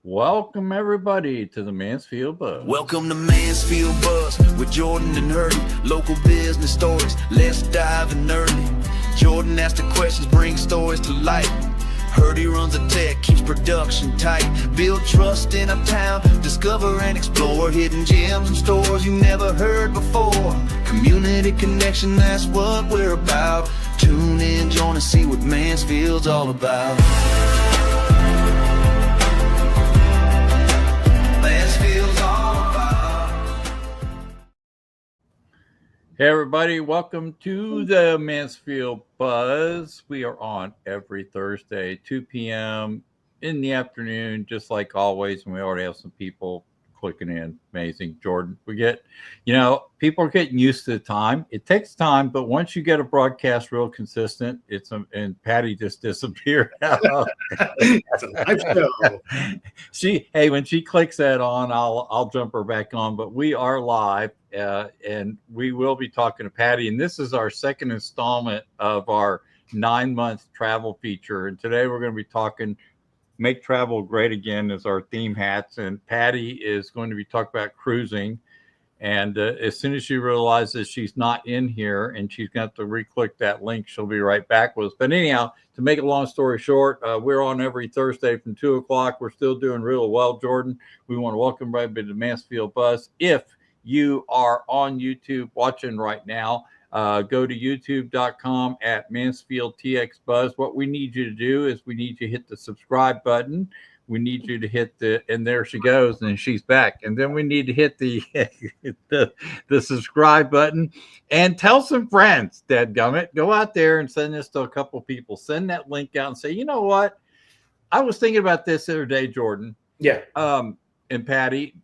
Welcome everybody to the Mansfield Buzz. Welcome to Mansfield Buzz with Jordan and Hurdy. Local business stories, let's dive in early. Jordan asks the questions, bring stories to life. Hurdy runs a tech, keeps production tight. Build trust in a town, discover and explore hidden gems and stores you never heard before. Community connection, that's what we're about. Tune in, join us, see what Mansfield's all about. Hey everybody, welcome to the Mansfield Buzz. We are on every Thursday, 2 p.m. in the afternoon, just like always, and we already have some people clicking in. Amazing, Jordan. People are getting used to the time. It takes time, but once you get a broadcast real consistent, and Pattie just disappeared. It's a live show. When she clicks that on, I'll jump her back on. But we are live, and we will be talking to Pattie. And this is our second installment of our 9-month travel feature. And today we're going to be talking. Make Travel Great Again is our theme hats, and Pattie is going to be talking about cruising. And as soon as she realizes she's not in here and she's got to re-click that link, she'll be right back with us. But anyhow, to make a long story short, we're on every Thursday from 2 o'clock. We're still doing real well, Jordan. We want to welcome everybody to Mansfield Buzz. If you are on YouTube watching right now, go to youtube.com at Mansfield TX Buzz. What we need you to do is we need you to hit the subscribe button. We need you to hit and there she goes, and she's back. And then we need to hit the subscribe button and tell some friends, dadgummit. Go out there and send this to a couple people. Send that link out and say, you know what? I was thinking about this the other day, Jordan. Yeah. And Pattie,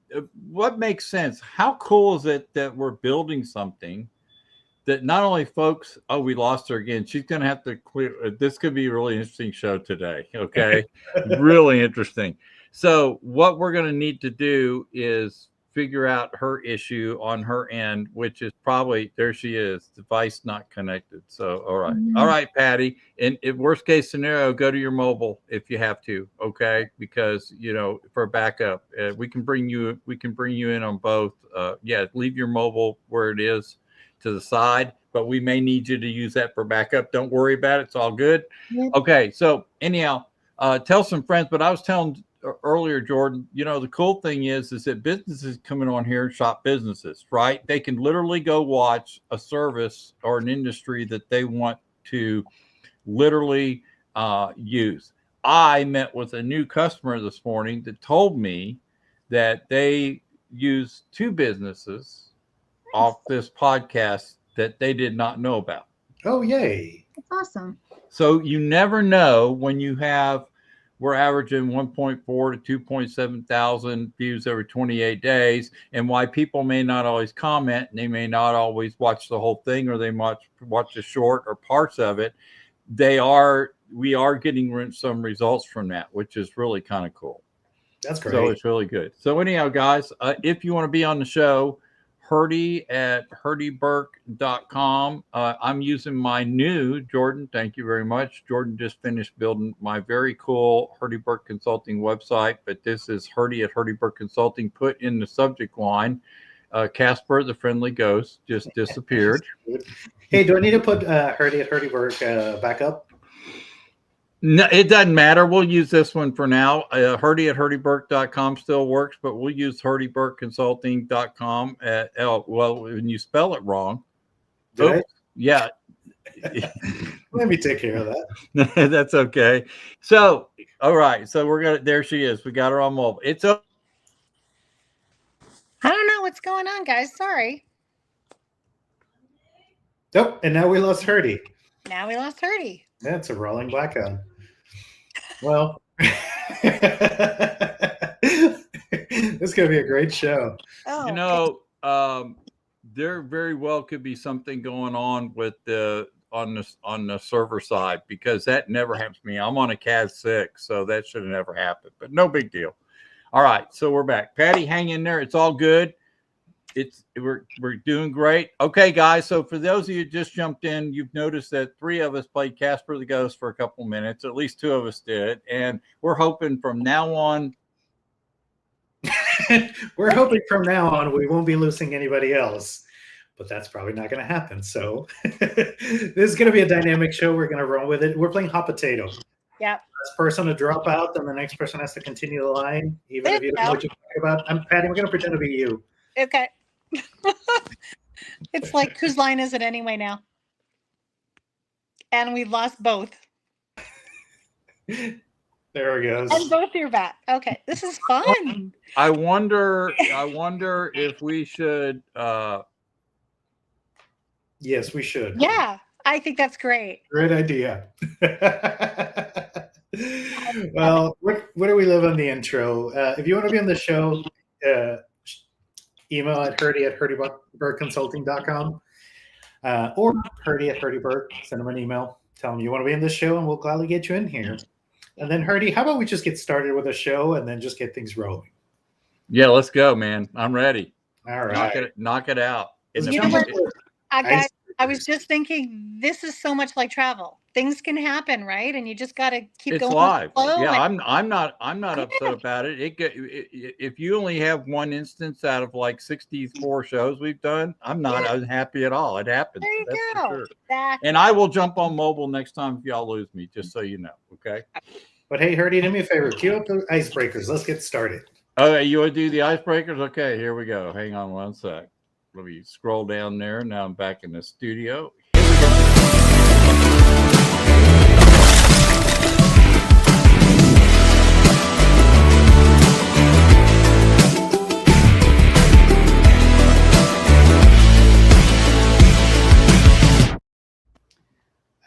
what makes sense? How cool is it that we're building something that not only folks, we lost her again. She's going to have to clear. This could be a really interesting show today. Okay. Really interesting. So what we're going to need to do is figure out her issue on her end, which is probably, there she is, device not connected. So, all right. Mm-hmm. All right, Pattie. And if worst case scenario, go to your mobile if you have to. Okay. Because, for backup, we can bring you in on both. Leave your mobile where it is to the side, but we may need you to use that for backup. Don't worry about it. It's all good. Yep. Okay. So anyhow, tell some friends, but I was telling earlier, Jordan, the cool thing is that businesses coming on here and shop businesses, right? They can literally go watch a service or an industry that they want to literally use. I met with a new customer this morning that told me that they use 2 businesses off this podcast that they did not know about. Oh, yay. That's awesome. So you never know when we're averaging 1.4 to 2.7 thousand views every 28 days, and why people may not always comment, and they may not always watch the whole thing, or they might watch a short or parts of it. We are getting some results from that, which is really kind of cool. That's great. So it's really good. So anyhow, guys, if you want to be on the show, Hurdy at hurdyburke.com. I'm using my new, Jordan, thank you very much. Jordan just finished building my very cool Hurdy Burke Consulting website, but this is Hurdy at Hurdy Burke Consulting. Put in the subject line, Casper, the friendly ghost, just disappeared. Hey, do I need to put Hurdy at Hurdy Burke back up? No, it doesn't matter. We'll use this one for now. Hurdy at hurdyburke.com still works, but we'll use hurdyburkeconsulting.com. When you spell it wrong. Did I? Yeah. Let me take care of that. That's okay. So, all right. So there she is. We got her on mobile. It's up. I don't know what's going on, guys. Sorry. Nope. And now we lost Hurdy. That's a rolling blackout. Well, this is going to be a great show. There very well could be something going on with on the server side, because that never happens to me. I'm on a CAS 6, so that should have never happened, but no big deal. All right, so we're back. Pattie, hang in there. It's all good. We're doing great. Okay, guys. So for those of you who just jumped in, you've noticed that 3 of us played Casper the Ghost for a couple minutes. At least 2 of us did, and we're hoping from now on we're hoping from now on we won't be losing anybody else, but that's probably not going to happen. So this is going to be a dynamic show. We're going to run with it. We're playing hot potato. Yep. First person to drop out, then the next person has to continue the line, even if you don't know what you're talking about. I'm Patty. We're going to pretend to be you. Okay. It's like, whose line is it anyway now? And we've lost both. There it goes. And both you're back. Okay, this is fun. I wonder if we should. Yes, we should. Yeah, I think that's great. Great idea. Well, where do we live on the intro? If you want to be on the show, email at hurdy@hurdybergconsulting.com or hurdy@hurdyberg. Send them an email. Tell them you want to be in this show, and we'll gladly get you in here. And then, Hurdy, how about we just get started with a show and then just get things rolling? Yeah, let's go, man. I'm ready. All right. Knock it out. You know what? I was just thinking, this is so much like travel. Things can happen, right? And you just got to keep going. It's live. Yeah, and I'm not upset about it. If you only have one instance out of like 64 shows we've done, I'm not unhappy at all. It happens. there you That's go. for sure. Exactly. And I will jump on mobile next time if y'all lose me, just so you know. Okay. But hey, Hurdy, do me a favor. Cue up the icebreakers. Let's get started. Okay, you want to do the icebreakers? Okay, here we go. Hang on one sec. Let me scroll down there. Now I'm back in the studio. Here we go.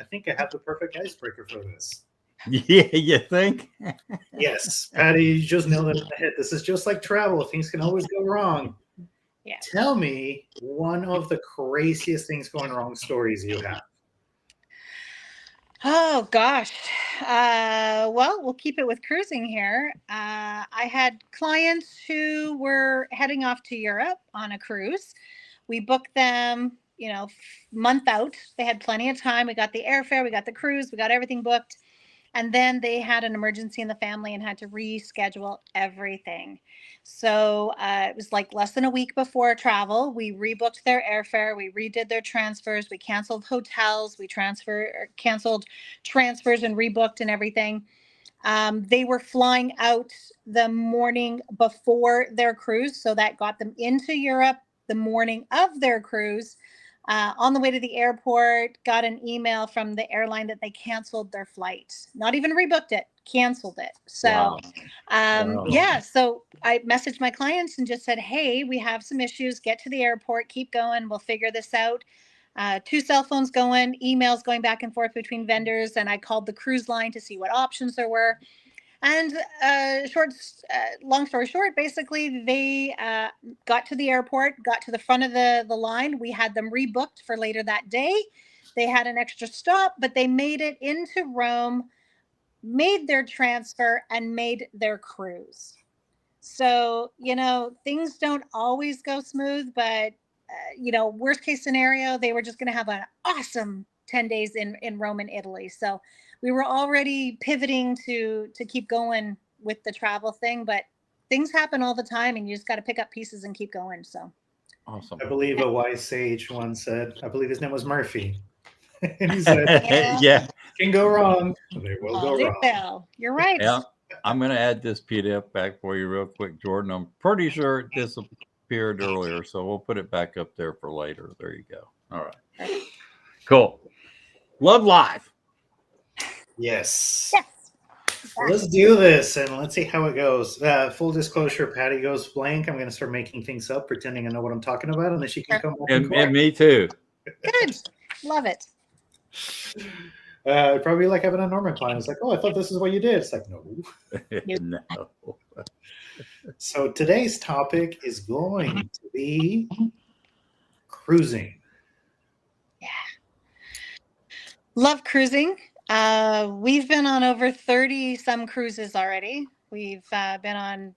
I think I have the perfect icebreaker for this. Yeah, you think? Yes, Patty, you just nailed it on the head. This is just like travel. Things can always go wrong. Yeah. Tell me one of the craziest things going wrong stories you have. Oh gosh. Well, we'll keep it with cruising here. I had clients who were heading off to Europe on a cruise. We booked them, month out. They had plenty of time. We got the airfare, we got the cruise, we got everything booked. And then they had an emergency in the family and had to reschedule everything. So it was like less than a week before travel. We rebooked their airfare. We redid their transfers. We canceled hotels. We canceled transfers and rebooked and everything. They were flying out the morning before their cruise. So that got them into Europe the morning of their cruise. On the way to the airport, got an email from the airline that they canceled their flight. Not even rebooked it, canceled it. So, Wow. yeah, so I messaged my clients and just said, hey, we have some issues. Get to the airport, keep going. We'll figure this out. 2 cell phones going, emails going back and forth between vendors. And I called the cruise line to see what options there were. And long story short, basically, they got to the airport, got to the front of the line. We had them rebooked for later that day. They had an extra stop, but they made it into Rome, made their transfer, and made their cruise. So, things don't always go smooth, but, worst case scenario, they were just going to have an awesome 10 days in Rome and Italy. So we were already pivoting to keep going with the travel thing, but things happen all the time and you just got to pick up pieces and keep going. So Awesome. I believe a wise sage once said, I believe his name was Murphy. And he said, Yeah. can go wrong. They will go wrong. Will. You're right. Yeah. I'm going to add this PDF back for you real quick, Jordan. I'm pretty sure it disappeared earlier, so we'll put it back up there for later. There you go. All right. Cool. Love Live. Yes. Yes. Let's do this and let's see how it goes. Full disclosure, Patty goes blank. I'm going to start making things up, pretending I know what I'm talking about, and then she can come back And me too. Good. Love it. Probably like having a Norman client. It's like, oh, I thought this is what you did. It's like, no. No. So today's topic is going to be cruising. Yeah. Love cruising. We've been on over 30 some cruises already. We've been on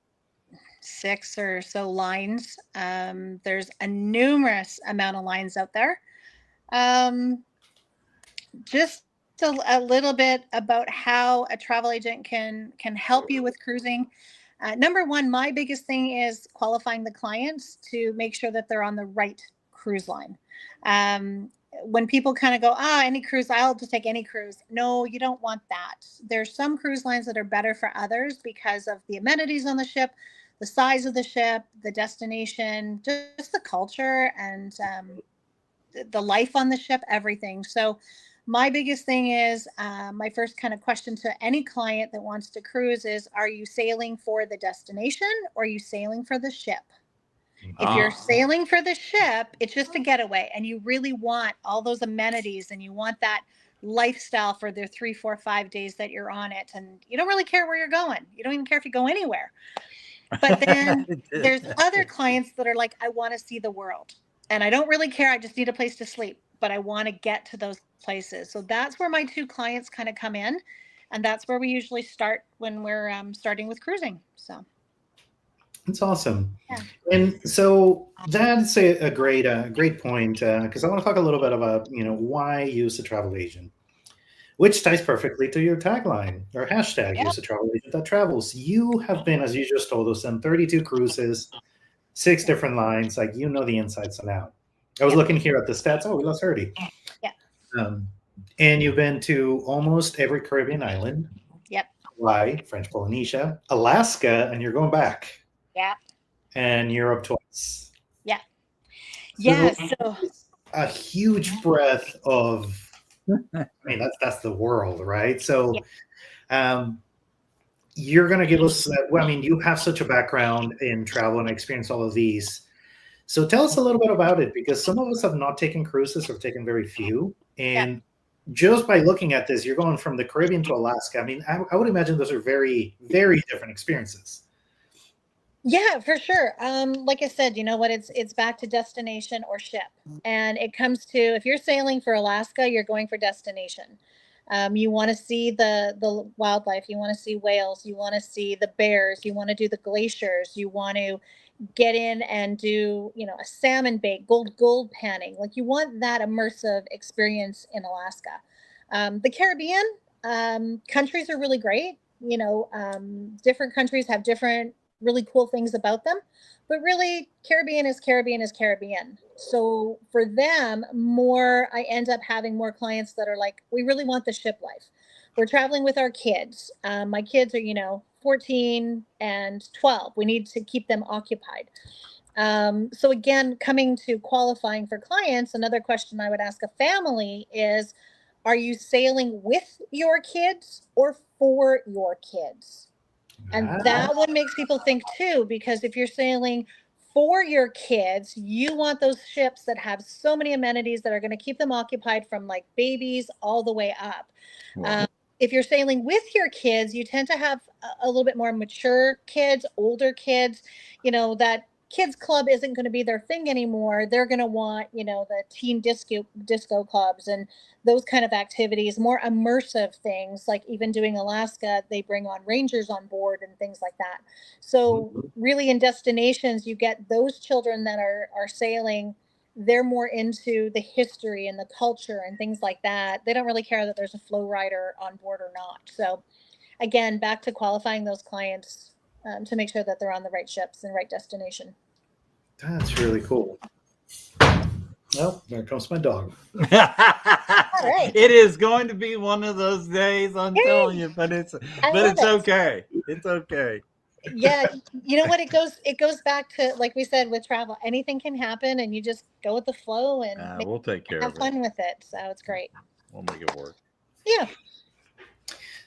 6 or so lines. There's a numerous amount of lines out there. Just a little bit about how a travel agent can help you with cruising. Number one, my biggest thing is qualifying the clients to make sure that they're on the right cruise line. When people kind of go, any cruise, I'll just take any cruise. No, you don't want that. There's some cruise lines that are better for others because of the amenities on the ship, the size of the ship, the destination, just the culture and the life on the ship, everything. So my biggest thing is my first kind of question to any client that wants to cruise is, are you sailing for the destination or are you sailing for the ship? If you're sailing for the ship, it's just a getaway and you really want all those amenities and you want that lifestyle for the 3, 4, 5 days that you're on it. And you don't really care where you're going. You don't even care if you go anywhere. But then there's other clients that are like, I want to see the world and I don't really care. I just need a place to sleep, but I want to get to those places. So that's where my two clients kind of come in. And that's where we usually start when we're starting with cruising. So. That's awesome. Yeah. And so that's a great point, because I want to talk a little bit about, why use a travel agent, which ties perfectly to your tagline or hashtag, use a travel agent that travels. You have been, as you just told us, on 32 cruises, 6 different lines, like the insides and out. I was looking here at the stats. Oh, we lost 30. Yeah. And you've been to almost every Caribbean island. Yep. Hawaii, French Polynesia, Alaska, and you're going back. Yeah. And Europe twice. Yeah. Yeah. So a huge breadth of, that's the world, right? So you're going to give us, you have such a background in travel and experience all of these. So tell us a little bit about it, because some of us have not taken cruises or taken very few. And just by looking at this, you're going from the Caribbean to Alaska. I would imagine those are very, very different experiences. Yeah, for sure. Like I said, it's back to destination or ship. And it comes to, if you're sailing for Alaska, you're going for destination. You want to see the wildlife, you want to see whales, you want to see the bears, you want to do the glaciers, you want to get in and do, a salmon bait, gold panning. Like you want that immersive experience in Alaska. The Caribbean, countries are really great. Different countries have different really cool things about them, but really Caribbean is Caribbean. So for them, I end up having more clients that are like, we really want the ship life. We're traveling with our kids. My kids are, 14 and 12. We need to keep them occupied. So again, coming to qualifying for clients, another question I would ask a family is, are you sailing with your kids or for your kids? And that one makes people think too, because if you're sailing for your kids, you want those ships that have so many amenities that are going to keep them occupied from like babies all the way up. Wow. If you're sailing with your kids, you tend to have a little bit more mature kids, older kids, that kids club isn't going to be their thing anymore. They're going to want, the teen disco clubs and those kind of activities, more immersive things, like even doing Alaska, they bring on rangers on board and things like that. So really in destinations, you get those children that are sailing, they're more into the history and the culture and things like that. They don't really care that there's a flow rider on board or not. So again, back to qualifying those clients to make sure that they're on the right ships and right destination. That's really cool. Well, there comes my dog. All right. It is going to be one of those days, I'm telling you, but it's okay. It's okay. Yeah, you know what? It goes back to, like we said, with travel, anything can happen, and you just go with the flow and we'll take care of it. Have fun with it. So it's great. We'll make it work. Yeah.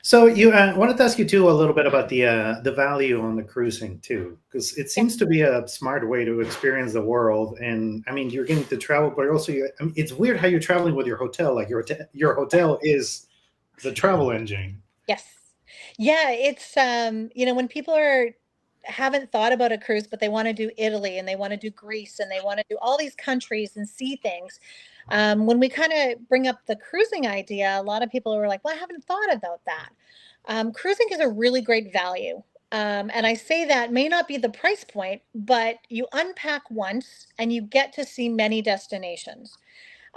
So you wanted to ask you too a little bit about the value on the cruising too, because it seems to be a smart way to experience the world. And you're getting to travel, but also it's weird how you're traveling with your hotel. Like your hotel is the travel engine. Yes. Yeah. It's when people haven't thought about a cruise, but they want to do Italy and they want to do Greece and they want to do all these countries and see things. When we kind of bring up the cruising idea, a lot of people are like, well, I haven't thought about that. Cruising is a really great value. And I say that may not be the price point, but you unpack once and you get to see many destinations.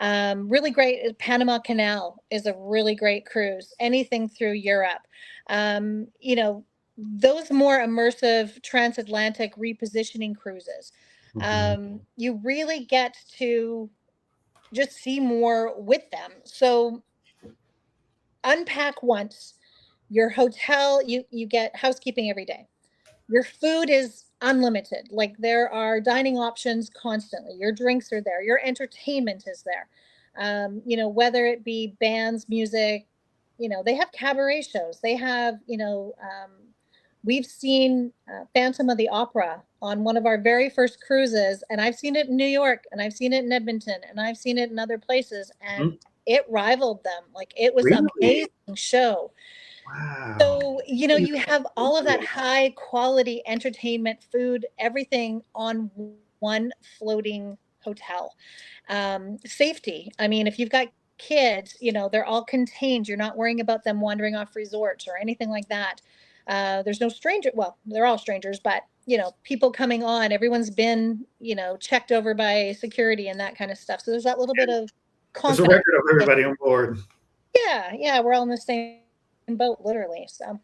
Really great. Panama Canal is a really great cruise. Anything through Europe. those more immersive transatlantic repositioning cruises, you really get to just see more with them. So unpack once. Your hotel, you get housekeeping every day. Your food is unlimited. Like there are dining options constantly. Your drinks are there. Your entertainment is there. Whether it be bands, music, they have cabaret shows. They have, we've seen Phantom of the Opera on one of our very first cruises, and I've seen it in New York, and I've seen it in Edmonton, and I've seen it in other places, and it rivaled them. Like it was an Really? amazing show. Wow. So, you have all of that high quality entertainment, food, everything on one floating hotel. Safety. I mean, if you've got kids, they're all contained. You're not worrying about them wandering off resorts or anything like that. There's no stranger. Well, they're all strangers, but people coming on, everyone's been, checked over by security and that kind of stuff. So there's that little bit of There's a confidence. record of everybody on board. Yeah, we're all in the same boat, literally. So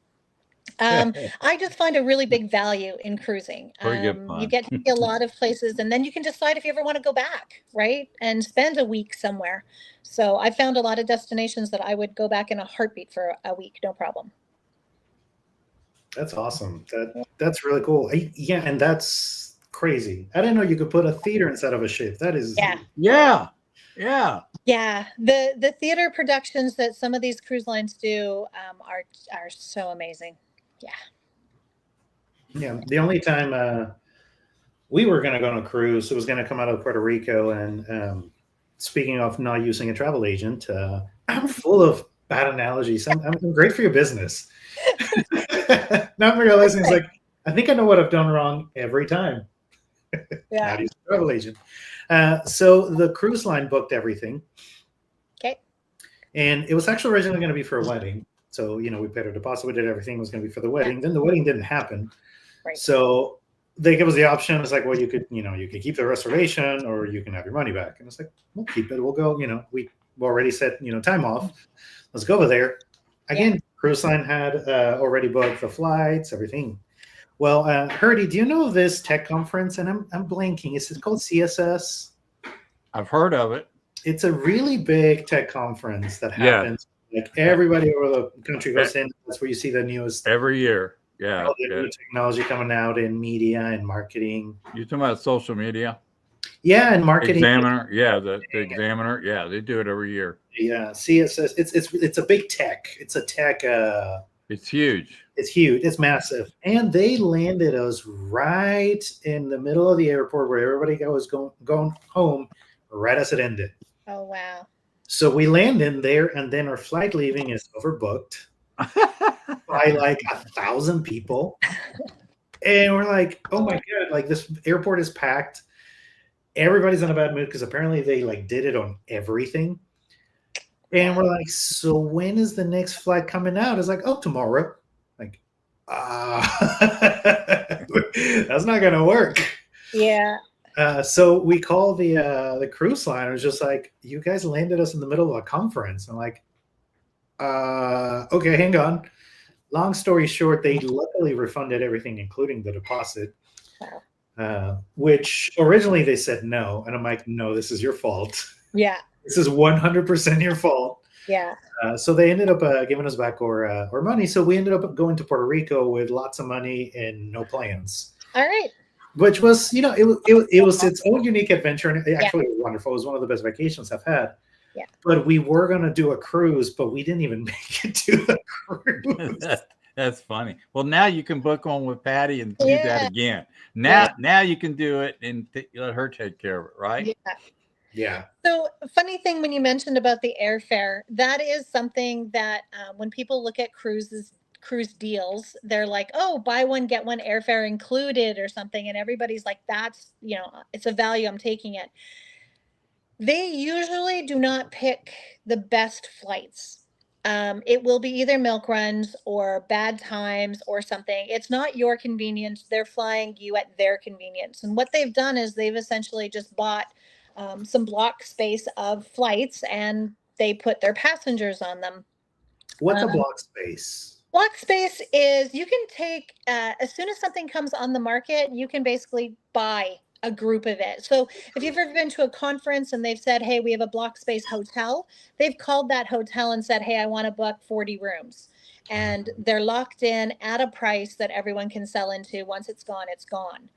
I just find a really big value in cruising. Very good You fun. get to see a lot of places, and then you can decide if you ever want to go back, right? And spend a week somewhere. So I found a lot of destinations that I would go back in a heartbeat for a week, no problem. That's awesome. That's really cool. Yeah, and that's crazy. I didn't know you could put a theater inside of a ship. That is Yeah. Yeah, the theater productions that some of these cruise lines do are so amazing. Yeah. The only time we were going to go on a cruise, it was going to come out of Puerto Rico. And speaking of not using a travel agent, I'm full of bad analogies. I'm great for your business. Now I'm realizing it's like, I think I know what I've done wrong every time. Yeah. How do you use a travel agent? So the cruise line booked everything. Okay. And it was actually originally going to be for a wedding. So, we paid a deposit, we did everything, it was going to be for the wedding. Then the wedding didn't happen. Right. So they gave us the option. It's like, well, you could keep the reservation or you can have your money back. And it's like, we'll keep it. We'll go, we already set, time off. Let's go over there. Again, cruise line had already booked the flights, everything. Well, Herdy, do you know this tech conference? And I'm blanking. Is it called CSS? I've heard of it. It's a really big tech conference that happens. Like everybody over the country goes in. That's where you see the newest every year. Yeah. All the new technology coming out in media and marketing. You're talking about social media? Yeah, and marketing. Examiner. Yeah, the Examiner. Yeah, they do it every year. Yeah, CSS. It's a big tech. It's a tech. It's huge. It's huge. It's massive. And they landed us right in the middle of the airport where everybody was going home right as it ended. Oh, wow. So we land in there, and then our flight leaving is overbooked by like 1,000 people. And we're like, oh my God, like this airport is packed. Everybody's in a bad mood because apparently they like did it on everything. And we're like, so when is the next flight coming out? It's like, oh, tomorrow. Like, that's not going to work. Yeah. So we call the cruise line. It was just like, you guys landed us in the middle of a conference. I'm like, okay, hang on. Long story short, they luckily refunded everything, including the deposit, which originally they said no. And I'm like, no, this is your fault. Yeah. This is 100% your fault. Yeah. So they ended up giving us back our money. So we ended up going to Puerto Rico with lots of money and no plans. All right. Which was, it was its own unique adventure, and it actually was wonderful. It was one of the best vacations I've had. Yeah. But we were going to do a cruise, but we didn't even make it to the cruise. That's funny. Well, now you can book one with Pattie and do that again. Now you can do it and let her take care of it, right? Yeah. Yeah. So funny thing when you mentioned about the airfare, that is something that when people look at cruise deals, they're like, oh, buy one, get one airfare included or something. And everybody's like, that's, it's a value, I'm taking it. They usually do not pick the best flights. It will be either milk runs or bad times or something. It's not your convenience. They're flying you at their convenience. And what they've done is they've essentially just bought some block space of flights and they put their passengers on them. What's a block space? Block space is you can take as soon as something comes on the market, you can basically buy a group of it. So if you've ever been to a conference and they've said, hey, we have a block space hotel, they've called that hotel and said, hey, I want to book 40 rooms. And they're locked in at a price that everyone can sell into. Once it's gone, it's gone.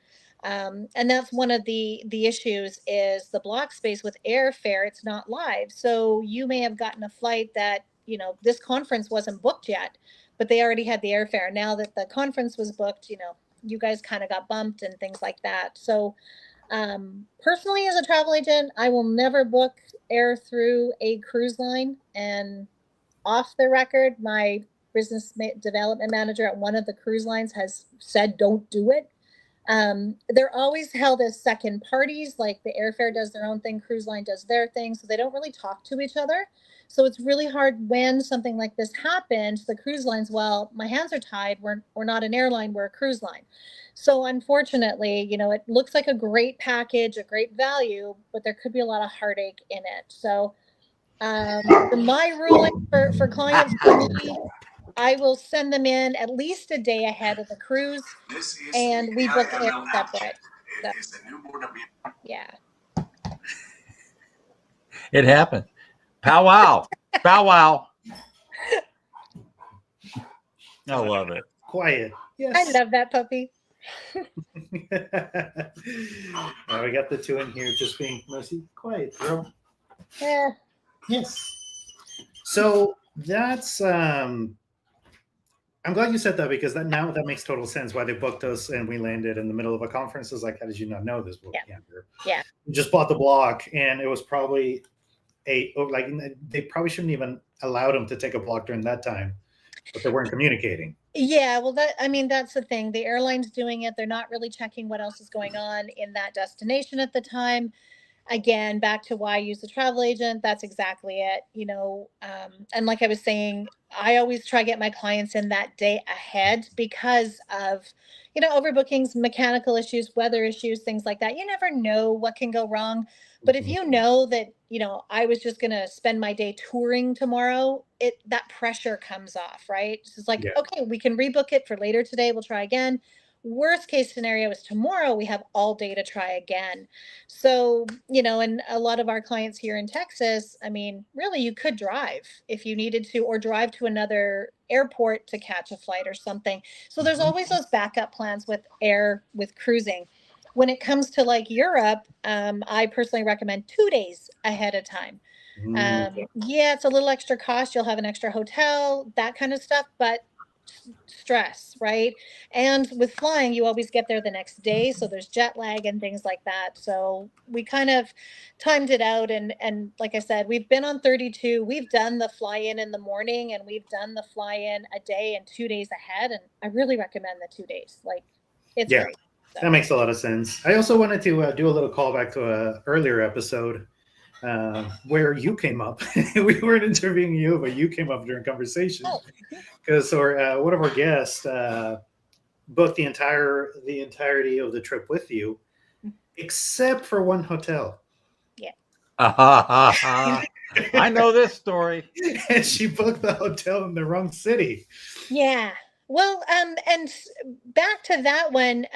And that's one of the issues is the block space with airfare. It's not live. So you may have gotten a flight that, you know, this conference wasn't booked yet, but they already had the airfare. Now that the conference was booked, you know, you guys kind of got bumped and things like that. So personally, as a travel agent, I will never book air through a cruise line. And off the record, my development manager at one of the cruise lines has said, don't do it. They're always held as second parties, like the airfare does their own thing, cruise line does their thing, so they don't really talk to each other. So it's really hard when something like this happens. The cruise lines, well, my hands are tied. We're not an airline, we're a cruise line. So unfortunately, you know, it looks like a great package, a great value, but there could be a lot of heartache in it. So for my ruling for clients, for me, I will send them in at least a day ahead of the cruise, and we book air separate. So, yeah. It happened. Pow wow. Pow wow. I love it. Quiet. Yes. I love that puppy. We got the two in here just being mostly quiet, girl. Yeah. Yes. So that's I'm glad you said that, because that makes total sense why they booked us and we landed in the middle of a conference. It's like, how did you not know this book? Yeah. We just bought the block, and it was probably they probably shouldn't even allow them to take a block during that time, but they weren't communicating. Yeah, well, that's the thing. The airline's doing it. They're not really checking what else is going on in that destination at the time. Again, back to why I use a travel agent. That's exactly it. You know, and like I was saying, I always try to get my clients in that day ahead because of, you know, overbookings, mechanical issues, weather issues, things like that. You never know what can go wrong. But if you know that, you know, I was just going to spend my day touring tomorrow, that pressure comes off, right? It's like, okay, we can rebook it for later today. We'll try again. Worst case scenario is tomorrow we have all day to try again. So, you know, and a lot of our clients here in Texas, I mean, really, you could drive if you needed to, or drive to another airport to catch a flight or something. So there's always those backup plans with cruising. When it comes to like Europe, I personally recommend 2 days ahead of time. Yeah, it's a little extra cost. You'll have an extra hotel, that kind of stuff, but stress, right? And with flying, you always get there the next day, so there's jet lag and things like that. So we kind of timed it out, and like I said, we've been on 32. We've done the fly in the morning, and we've done the fly in a day and 2 days ahead, and I really recommend the 2 days. Like, it's great. So. That makes a lot of sense. I also wanted to do a little callback to an earlier episode where you came up. We weren't interviewing you, but you came up during conversation because one of our guests booked the entirety of the trip with you, except for one hotel. Yeah. I know this story. And she booked the hotel in the wrong city. Yeah. Well, and back to that one,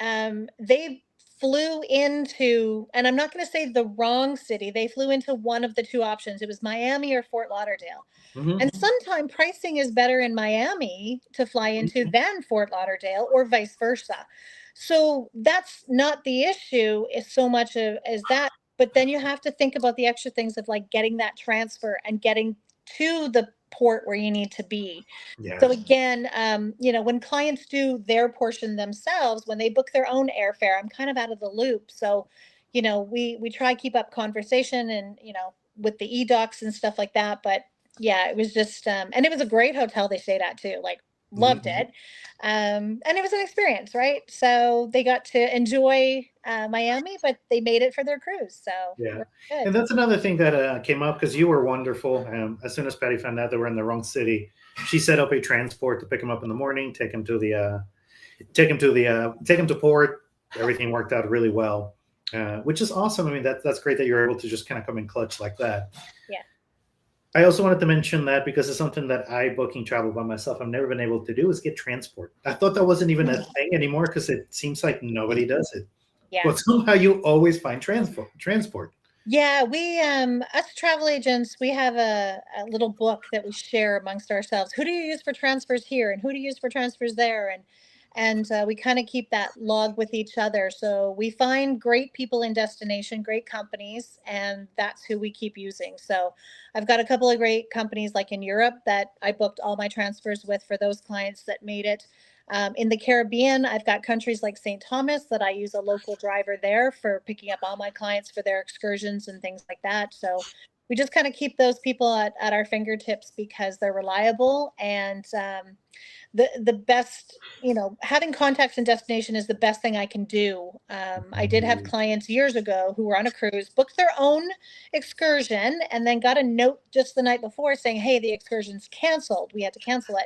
they flew into, and I'm not going to say the wrong city. They flew into one of the two options. It was Miami or Fort Lauderdale. And sometimes pricing is better in Miami to fly into than Fort Lauderdale, or vice versa. So that's not the issue as so much as that. But then you have to think about the extra things of like getting that transfer and getting to the port where you need to be. So again, you know, when clients do their portion themselves, when they book their own airfare, I'm kind of out of the loop. So, you know, we try to keep up conversation and, you know, with the e-docs and stuff like that. But yeah, it was just, and it was a great hotel they stayed at too. Like, loved it. And it was an experience, right? So they got to enjoy Miami, but they made it for their cruise. So yeah, and that's another thing that came up, because you were wonderful. As soon as Pattie found out they were in the wrong city, she set up a transport to pick him up in the morning, take him to port. Everything worked out really well, which is awesome. I mean, that's great that you're able to just kind of come in clutch like that. Yeah. I also wanted to mention that because it's something that I, booking travel by myself, I've never been able to do, is get transport. I thought that wasn't even a thing anymore because it seems like nobody does it. Yeah. But somehow you always find transport. Yeah, we us travel agents, we have a little book that we share amongst ourselves. Who do you use for transfers here, and who do you use for transfers there, and we kind of keep that log with each other. So we find great people in destination, great companies, and that's who we keep using. So I've got a couple of great companies like in Europe that I booked all my transfers with for those clients that made it. In the Caribbean, I've got countries like St. Thomas that I use a local driver there for picking up all my clients for their excursions and things like that. So we just kind of keep those people at our fingertips because they're reliable, and the best, having contacts in destination is the best thing I can do. I did have clients years ago who were on a cruise, booked their own excursion, and then got a note just the night before saying, hey, the excursion's canceled. We had to cancel it.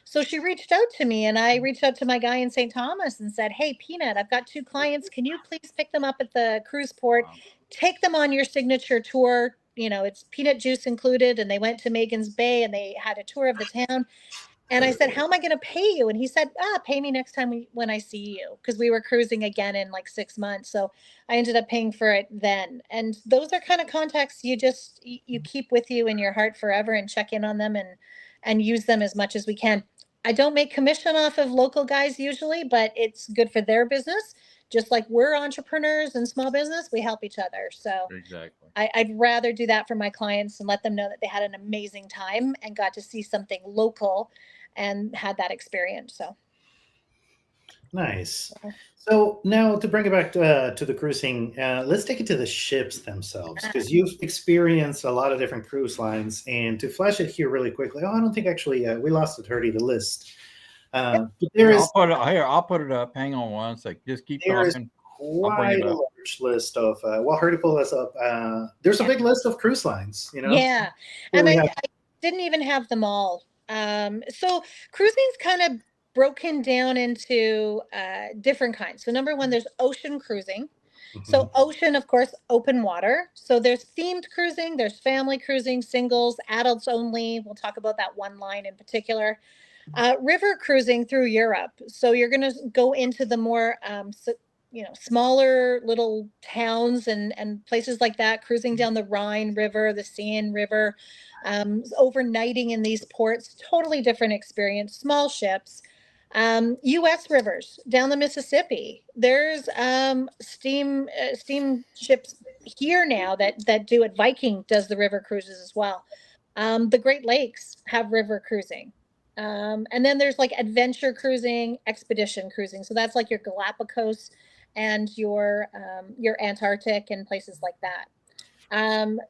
So she reached out to me, and I reached out to my guy in St. Thomas and said, hey, Peanut, I've got 2 clients. Can you please pick them up at the cruise port? Take them on your signature tour. It's peanut juice included. And they went to Megan's Bay and they had a tour of the town. And I said, how am I going to pay you? And he said, pay me next time when I see you. Because we were cruising again in like 6 months. So I ended up paying for it then. And those are kind of contacts you keep with you in your heart forever, and check in on them and use them as much as we can. I don't make commission off of local guys usually, but it's good for their business. Just like we're entrepreneurs and small business, we help each other. So Exactly. I'd rather do that for my clients and let them know that they had an amazing time and got to see something local and had that experience. So Nice. So now to bring it back to the cruising, let's take it to the ships themselves, because you've experienced a lot of different cruise lines. And to flash it here really quickly, I don't think actually we lost it, Hurdy, the list. But there is I'll put it up. Hang on one sec. Just keep talking. quite a large list of Hurdy, pull this up. There's a big list of cruise lines, Yeah. And I didn't even have them all. So cruising's kind of broken down into different kinds. So number one, there's ocean cruising. So ocean, of course, open water. So there's themed cruising, there's family cruising, singles, adults only. We'll talk about that one line in particular. River cruising through Europe. So you're going to go into the more, smaller little towns and places like that, cruising down the Rhine River, the Seine River, overnighting in these ports. Totally different experience. Small ships. U.S. rivers down the Mississippi. There's steam ships here now that do it. Viking does the river cruises as well. The Great Lakes have river cruising. And then there's like adventure cruising, expedition cruising. So that's like your Galapagos and your Antarctic and places like that.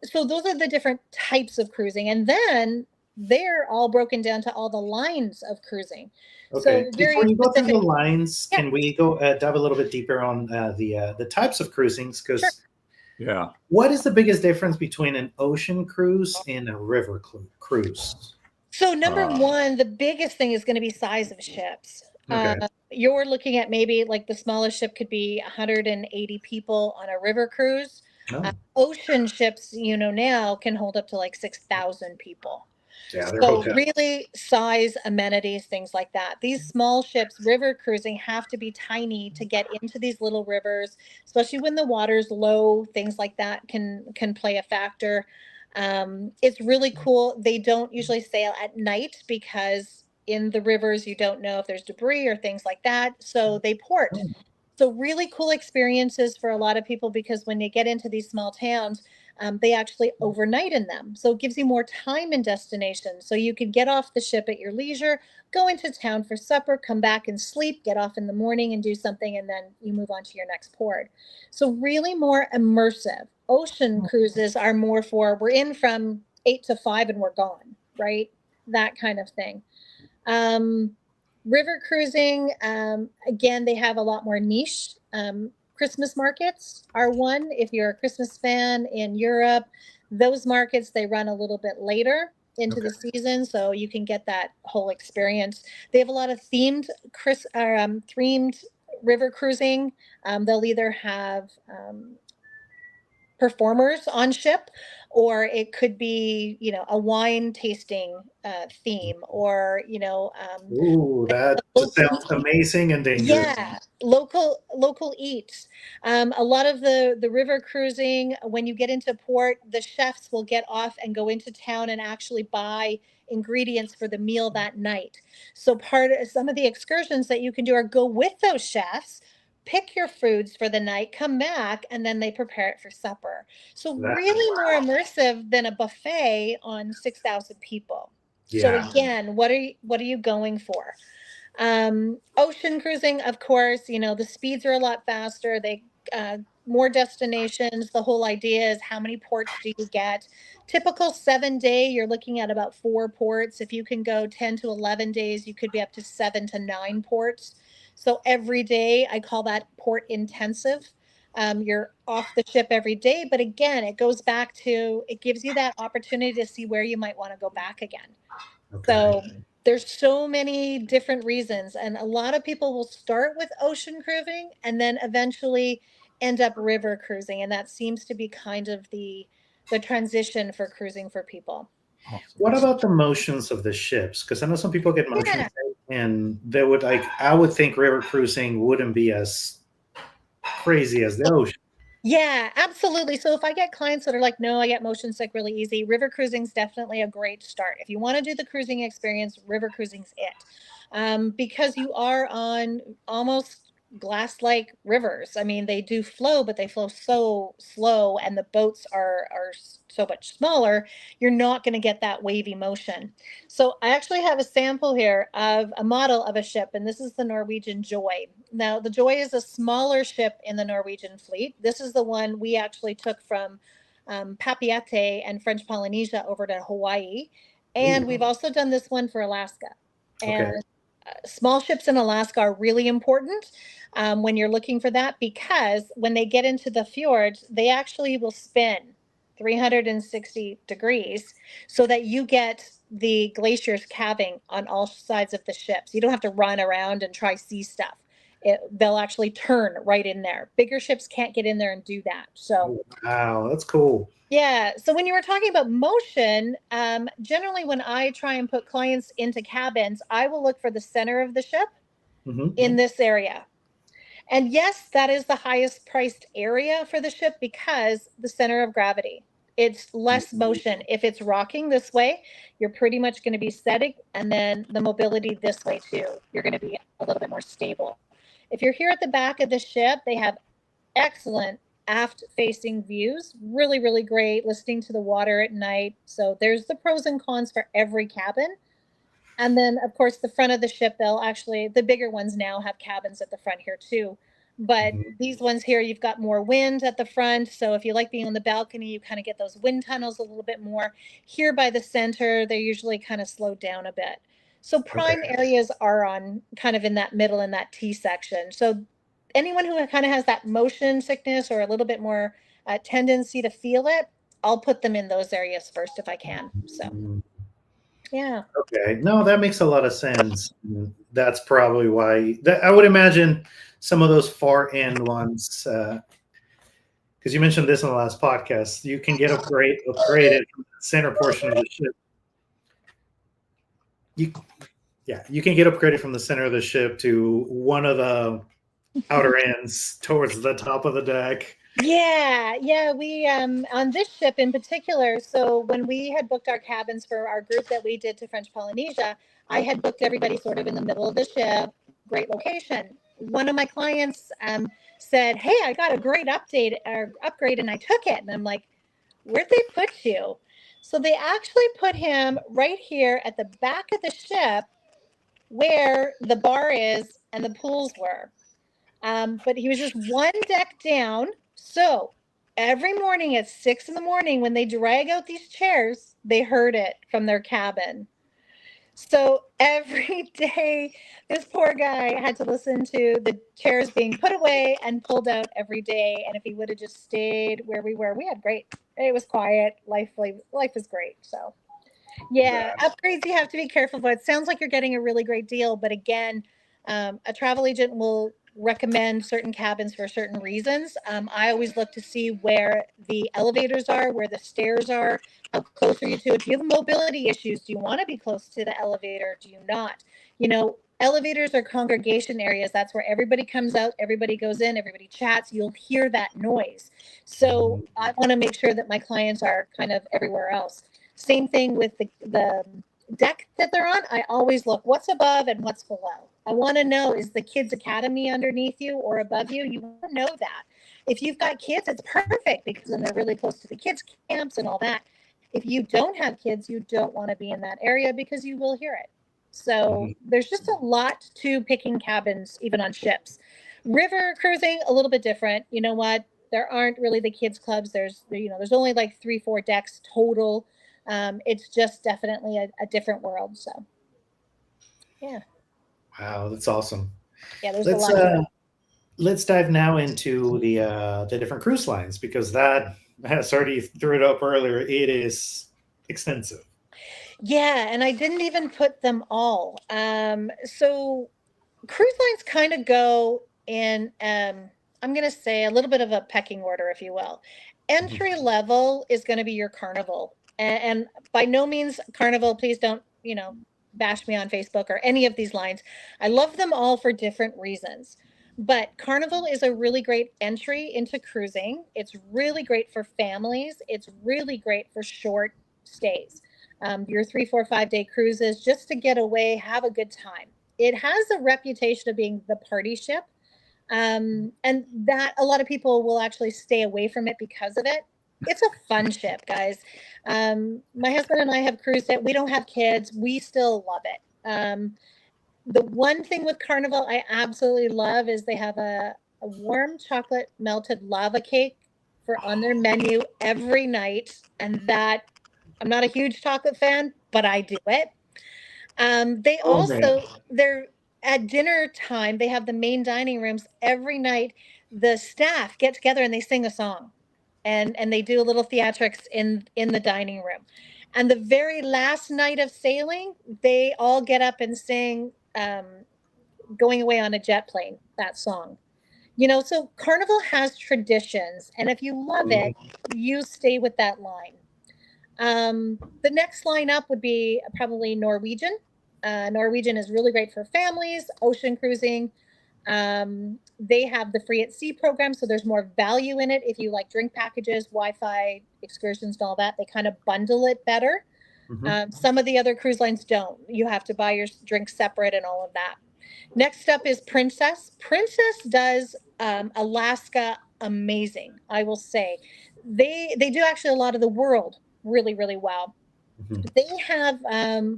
So those are the different types of cruising. And then they're all broken down to all the lines of cruising. Okay. So before you go through the lines, can we go dive a little bit deeper on the types of cruisings? Because what is the biggest difference between an ocean cruise and a river cruise? So number one, the biggest thing is going to be size of ships. Okay. You're looking at maybe like the smallest ship could be 180 people on a river cruise. Ocean ships, now can hold up to like 6,000 people. Yeah, so really size, amenities, things like that. These small ships, river cruising, have to be tiny to get into these little rivers, especially when the water's low. Things like that can play a factor. It's really cool. They don't usually sail at night because in the rivers, you don't know if there's debris or things like that. So they port. So really cool experiences for a lot of people, because when they get into these small towns, they actually overnight in them. So it gives you more time in destination. So you can get off the ship at your leisure, go into town for supper, come back and sleep, get off in the morning and do something, and then you move on to your next port. So really more immersive. Ocean cruises are more for, we're in from 8 to 5 and we're gone, right? That kind of thing. River cruising, again, they have a lot more niche. Christmas markets are one. If you're a Christmas fan in Europe, those markets, they run a little bit later into the season, so you can get that whole experience. They have a lot of themed river cruising. They'll either have performers on ship, or it could be, a wine tasting theme, or, Ooh, that just sounds amazing and dangerous. yeah, local eats. A lot of the river cruising, when you get into port, the chefs will get off and go into town and actually buy ingredients for the meal that night. So part of some of the excursions that you can do are go with those chefs, pick your foods for the night, come back, and then they prepare it for supper. So That, really more immersive than a buffet on 6,000 people. So yeah. again, what are you going for? Ocean cruising, of course, the speeds are a lot faster. They more destinations. The whole idea is how many ports do you get? Typical 7 day, you're looking at about 4 ports. If you can go 10 to 11 days, you could be up to 7 to 9 ports. So every day, I call that port intensive. You're off the ship every day, but again, it goes back to, it gives you that opportunity to see where you might want to go back again. Okay. So there's so many different reasons, and a lot of people will start with ocean cruising and then eventually end up river cruising, and that seems to be kind of the transition for cruising for people. Awesome. What about the motions of the ships? Because I know some people get motion Yeah. sick, and they would I would think river cruising wouldn't be as crazy as the ocean. Yeah, absolutely. So if I get clients that are like, no, I get motion sick really easy, river cruising's definitely a great start. If you want to do the cruising experience, river cruising's it. Because you are on almost glass-like rivers. I mean, they do flow, but they flow so slow, and the boats are so much smaller. You're not going to get that wavy motion. So I actually have a sample here of a model of a ship, and this is the Norwegian Joy. Now, the Joy is a smaller ship in the Norwegian fleet. This is the one we actually took from Papeete and French Polynesia over to Hawaii. And we've also done this one for Alaska. And Okay. small ships in Alaska are really important when you're looking for that, because when they get into the fjords, they actually will spin 360 degrees so that you get the glaciers calving on all sides of the ships. You don't have to run around and try see stuff. They'll actually turn right in there. Bigger ships can't get in there and do that. So Wow, that's cool. yeah. So when you were talking about motion, generally when I try and put clients into cabins, I will look for the center of the ship in this area. And yes, that is the highest priced area for the ship because the center of gravity. It's less motion. If it's rocking this way, you're pretty much going to be static, and then the mobility this way too. You're going to be a little bit more stable. If you're here at the back of the ship, they have excellent aft facing views, really, really great listening to the water at night. So there's the pros and cons for every cabin. And then, of course, the front of the ship, the bigger ones now have cabins at the front here too. But these ones here, you've got more wind at the front. So if you like being on the balcony, you kind of get those wind tunnels a little bit more. Here by the center, they're usually kind of slowed down a bit. So prime areas are on kind of in that middle, in that T section. So anyone who kind of has that motion sickness or a little bit more tendency to feel it, I'll put them in those areas first if I can. So yeah. Okay. No, that makes a lot of sense. That's probably why I would imagine some of those far end ones, because you mentioned this in the last podcast, you can get upgraded from the center portion of the ship. You can get upgraded from the center of the ship to one of the outer ends towards the top of the deck. Yeah, we on this ship in particular, so when we had booked our cabins for our group that we did to French Polynesia, I had booked everybody sort of in the middle of the ship, great location. One of my clients said, "Hey, I got a great upgrade and I took it." And I'm like, "Where'd they put you?" So they actually put him right here at the back of the ship where the bar is and the pools were. But he was just one deck down. So every morning at 6 a.m, when they drag out these chairs, they heard it from their cabin. So every day, this poor guy had to listen to the chairs being put away and pulled out every day. And if he would have just stayed where we were, we had great. It was quiet. Life was great. So yeah, upgrades you have to be careful. But it sounds like you're getting a really great deal. But again, a travel agent will recommend certain cabins for certain reasons. I always look to see where the elevators are, where the stairs are, how close are you to it. Do you have mobility issues? Do you want to be close to the elevator? Do you not? You know, elevators are congregation areas. That's where everybody comes out, everybody goes in, everybody chats. You'll hear that noise. So I want to make sure that my clients are kind of everywhere else. Same thing with the deck that they're on. I always look what's above and what's below. I want to know, is the kids academy underneath you or above you? You want to know that. If you've got kids, it's perfect because then they're really close to the kids camps and all that. If you don't have kids, you don't want to be in that area because you will hear it. So there's just a lot to picking cabins, even on ships. River cruising, a little bit different. You know what? There aren't really the kids clubs. There's only like 3-4 decks total. It's just definitely a different world. So, yeah. Wow, that's awesome. Yeah, there's a lot. Let's dive now into the different cruise lines, because that, sorry, you threw it up earlier. It is extensive. Yeah, and I didn't even put them all. So cruise lines kind of go in, I'm going to say a little bit of a pecking order, if you will. Entry level is going to be your Carnival. And by no means Carnival, please don't, bash me on Facebook or any of these lines. I love them all for different reasons. But Carnival is a really great entry into cruising. It's really great for families. It's really great for short stays. Your 3, 4, 5 day cruises, just to get away, have a good time. It has a reputation of being the party ship. And that a lot of people will actually stay away from it because of it. It's a fun ship, guys. My husband and I have cruised it. We don't have kids. We still love it. The one thing with Carnival I absolutely love is they have a warm chocolate melted lava cake on their menu every night. And that, I'm not a huge chocolate fan, but I do it. They also, they're at dinner time, they have the main dining rooms every night. The staff get together and they sing a song, and they do a little theatrics in the dining room. And the very last night of sailing, they all get up and sing Going Away on a Jet Plane, that song. So Carnival has traditions, and if you love it, you stay with that line. The next line up would be probably Norwegian. Norwegian is really great for families, ocean cruising. They have the free at sea program, so there's more value in it. If you like drink packages, Wi-Fi, excursions, and all that, they kind of bundle it better. Some of the other cruise lines don't. You have to buy your drinks separate and all of that. Next up is Princess. Princess does Alaska amazing, I will say. They do actually a lot of the world really, really well. They have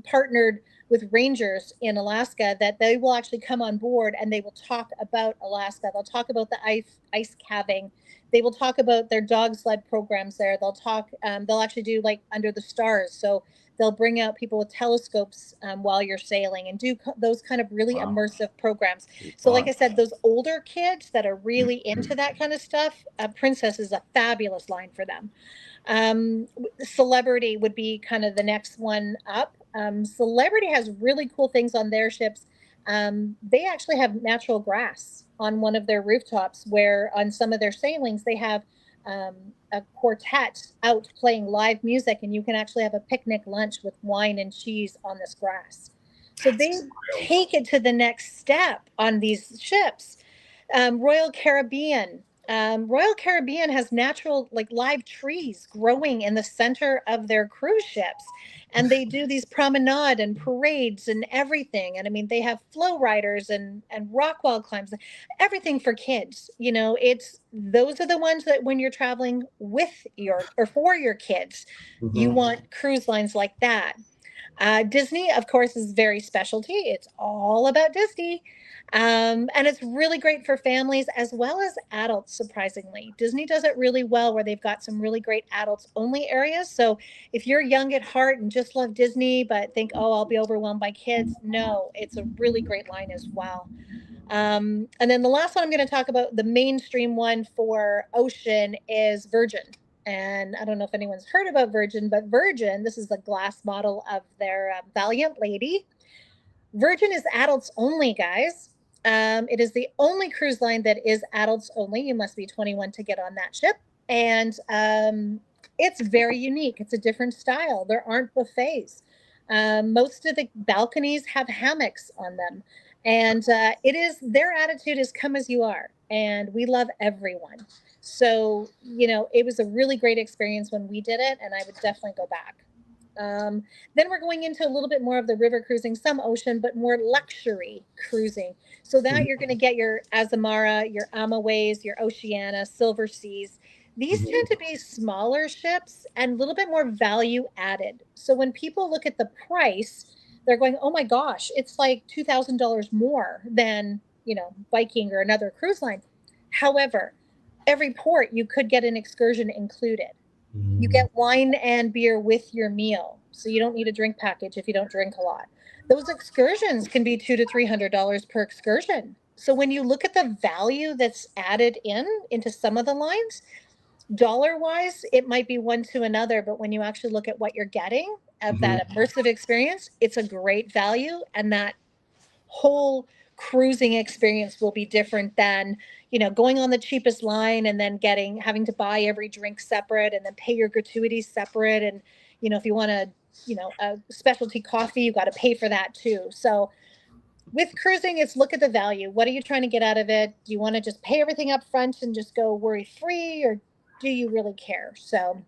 partnered with rangers in Alaska that they will actually come on board and they will talk about Alaska. They'll talk about the ice calving. They will talk about their dog sled programs there. They'll actually do like Under the Stars. So they'll bring out people with telescopes while you're sailing and do those kind of really immersive programs. So like I said, those older kids that are really into that kind of stuff, Princess is a fabulous line for them. Celebrity would be kind of the next one up. Celebrity has really cool things on their ships. They actually have natural grass on one of their rooftops, where on some of their sailings they have a quartet out playing live music, and you can actually have a picnic lunch with wine and cheese on this grass. So they take it to the next step on these ships. Royal Caribbean. Royal Caribbean has natural, like live trees growing in the center of their cruise ships. And they do these promenade and parades and everything. And I mean, they have flow riders and rock wall climbs, everything for kids. Those are the ones that when you're traveling with for your kids, you want cruise lines like that. Disney, of course, is very specialty. It's all about Disney. And it's really great for families as well as adults, surprisingly. Disney does it really well, where they've got some really great adults only areas. So if you're young at heart and just love Disney, but think, oh, I'll be overwhelmed by kids. No, it's a really great line as well. And then the last one I'm going to talk about, the mainstream one for ocean, is Virgin. And I don't know if anyone's heard about Virgin, but Virgin, this is the glass model of their Valiant Lady. Virgin is adults only, guys. It is the only cruise line that is adults only. You must be 21 to get on that ship. And it's very unique. It's a different style. There aren't buffets. Most of the balconies have hammocks on them. And their attitude is come as you are. And we love everyone. So, it was a really great experience when we did it. And I would definitely go back. Then we're going into a little bit more of the river cruising, some ocean, but more luxury cruising. So that you're going to get your Azamara, your Amaways, your Oceana, Silver Seas. These tend to be smaller ships and a little bit more value added. So when people look at the price, they're going, oh my gosh, it's like $2,000 more than, Viking or another cruise line. However, every port you could get an excursion included. You get wine and beer with your meal. So you don't need a drink package if you don't drink a lot. Those excursions can be $200 to $300 per excursion. So when you look at the value that's added into some of the lines, dollar-wise, it might be one to another. But when you actually look at what you're getting of that immersive experience, it's a great value. And that whole cruising experience will be different than going on the cheapest line and then having to buy every drink separate and then pay your gratuities separate, and if you want a specialty coffee, you got to pay for that too. So with cruising, it's look at the value. What are you trying to get out of it? Do you want to just pay everything up front and just go worry free, or do you really care? So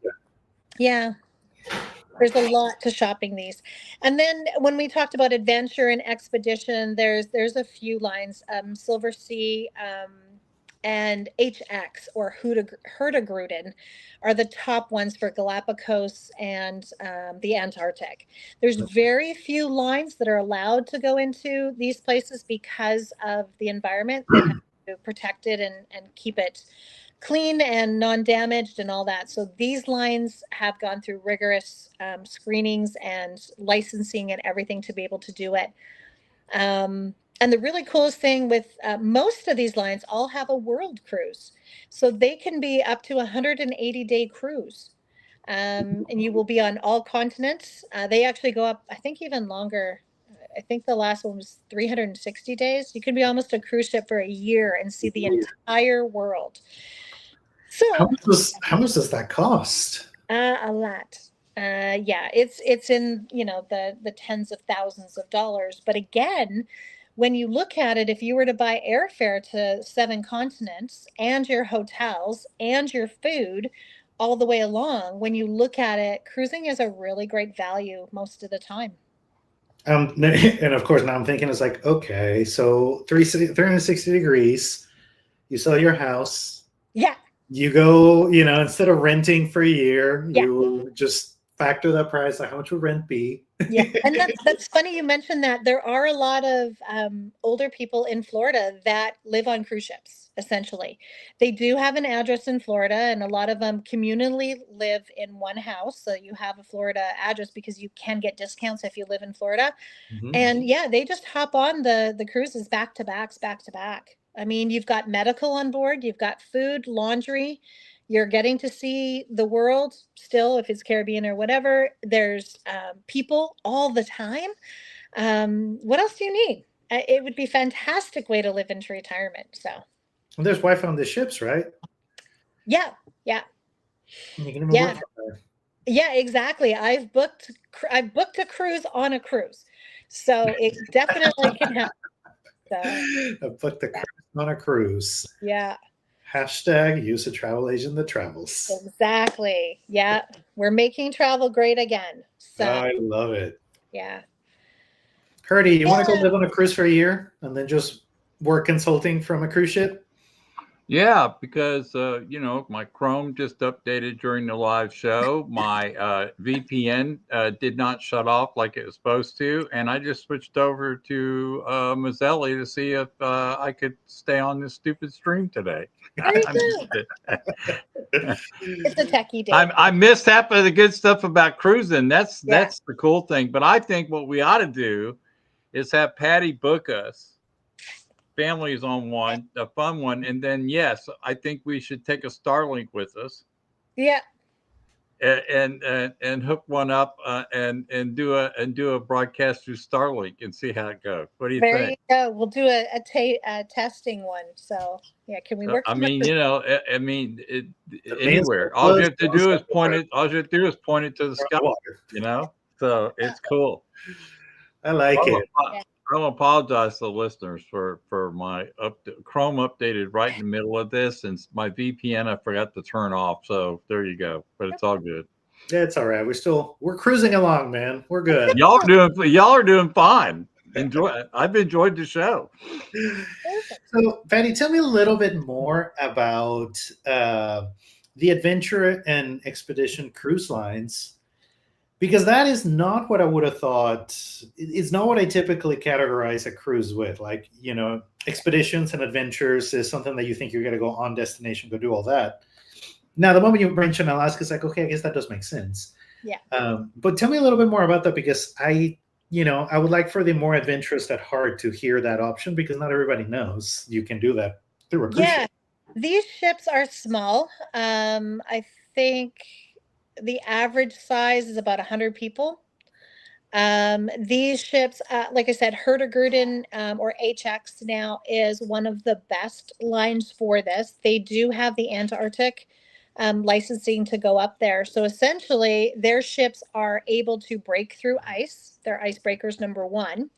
yeah, there's a lot to shopping these. And then when we talked about adventure and expedition, there's a few lines. Silver Sea and HX or Hurtigruten are the top ones for Galapagos and the Antarctic. There's very few lines that are allowed to go into these places because of the environment. They have to protect it and keep it clean and non-damaged and all that. So these lines have gone through rigorous screenings and licensing and everything to be able to do it. And the really coolest thing with most of these lines all have a world cruise. So they can be up to 180-day cruise. And you will be on all continents. They actually go up, I think, even longer. I think the last one was 360 days. You can be almost a cruise ship for a year and see the entire world. So how much does that cost? A lot. Yeah, it's in the tens of thousands of dollars. But again, when you look at it, if you were to buy airfare to 7 continents and your hotels and your food all the way along, when you look at it, cruising is a really great value most of the time. And of course, now I'm thinking it's like, okay, so 360 degrees, you sell your house. Yeah. You go, instead of renting for a year, Yeah. you just factor that price, like how much would rent be? Yeah, and that's funny you mentioned that. There are a lot of older people in Florida that live on cruise ships, essentially. They do have an address in Florida, and a lot of them communally live in one house. So you have a Florida address because you can get discounts if you live in Florida. And yeah, they just hop on the cruises back to back. I mean, you've got medical on board, you've got food, laundry, you're getting to see the world still, if it's Caribbean or whatever. There's people all the time. What else do you need? It would be a fantastic way to live into retirement. So well, there's Wi-Fi on the ships, right? Yeah. You can even Yeah. work from there. Yeah, exactly. I've booked a cruise on a cruise. So it definitely can happen. So, I booked the cruise on a cruise. yeah. Hashtag use a travel agent that travels. Exactly. Yeah. We're making travel great again. So I love it. yeah. Herdy, you want to go live on a cruise for a year and then just work consulting from a cruise ship? Yeah, because my Chrome just updated during the live show. My VPN did not shut off like it was supposed to, and I just switched over to Mazelli to see if I could stay on this stupid stream today. There you go. It's a techie day. I missed half of the good stuff about cruising. That's the cool thing. But I think what we ought to do is have Pattie book us. Families on one, a fun one, and then yes, I think we should take a Starlink with us. Yeah. and hook one up and do a broadcast through Starlink and see how it goes. What do you There you think? go. We'll do a testing one. So yeah, can we work? I mean, The anywhere. Mansfield All you Buzz have to goes do is point everywhere it. All you have to do is point it to the around sky. the water. You know, so it's cool. I like Well, it. I want to apologize to the listeners for my Chrome updated right in the middle of this, and my VPN I forgot to turn off. So there you go. But it's all good. Yeah, it's all right. We're cruising along, man. We're good. Y'all are doing fine. I've enjoyed the show. So, Patty, tell me a little bit more about the adventure and expedition cruise lines, because that is not what I would have thought. It's not what I typically categorize a cruise with. Like, expeditions and adventures is something that you think you're going to go on destination, go do all that. Now, the moment you mentioned Alaska, it's like, okay, I guess that does make sense. Yeah. But tell me a little bit more about that, because I would like for the more adventurous at heart to hear that option, because not everybody knows you can do that through a cruise ship. These ships are small. I think the average size is about 100 people. These ships, like I said, Hurtigruten or HX now is one of the best lines for this. They do have the Antarctic licensing to go up there. So essentially, their ships are able to break through ice. They're icebreakers number one.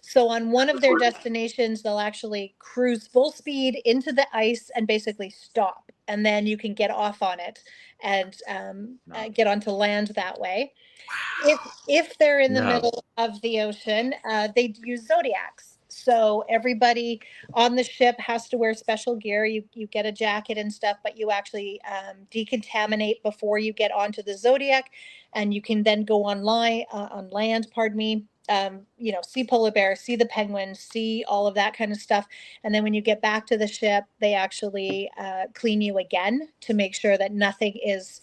So on one of their destinations, they'll actually cruise full speed into the ice and basically stop. And then you can get off on it and get onto land that way. If they're in the middle of the ocean, they use zodiacs. So everybody on the ship has to wear special gear. You get a jacket and stuff, but you actually decontaminate before you get onto the zodiac, and you can then go on land. Pardon me. See polar bears, see the penguins, see all of that kind of stuff. And then when you get back to the ship, they actually clean you again to make sure that nothing is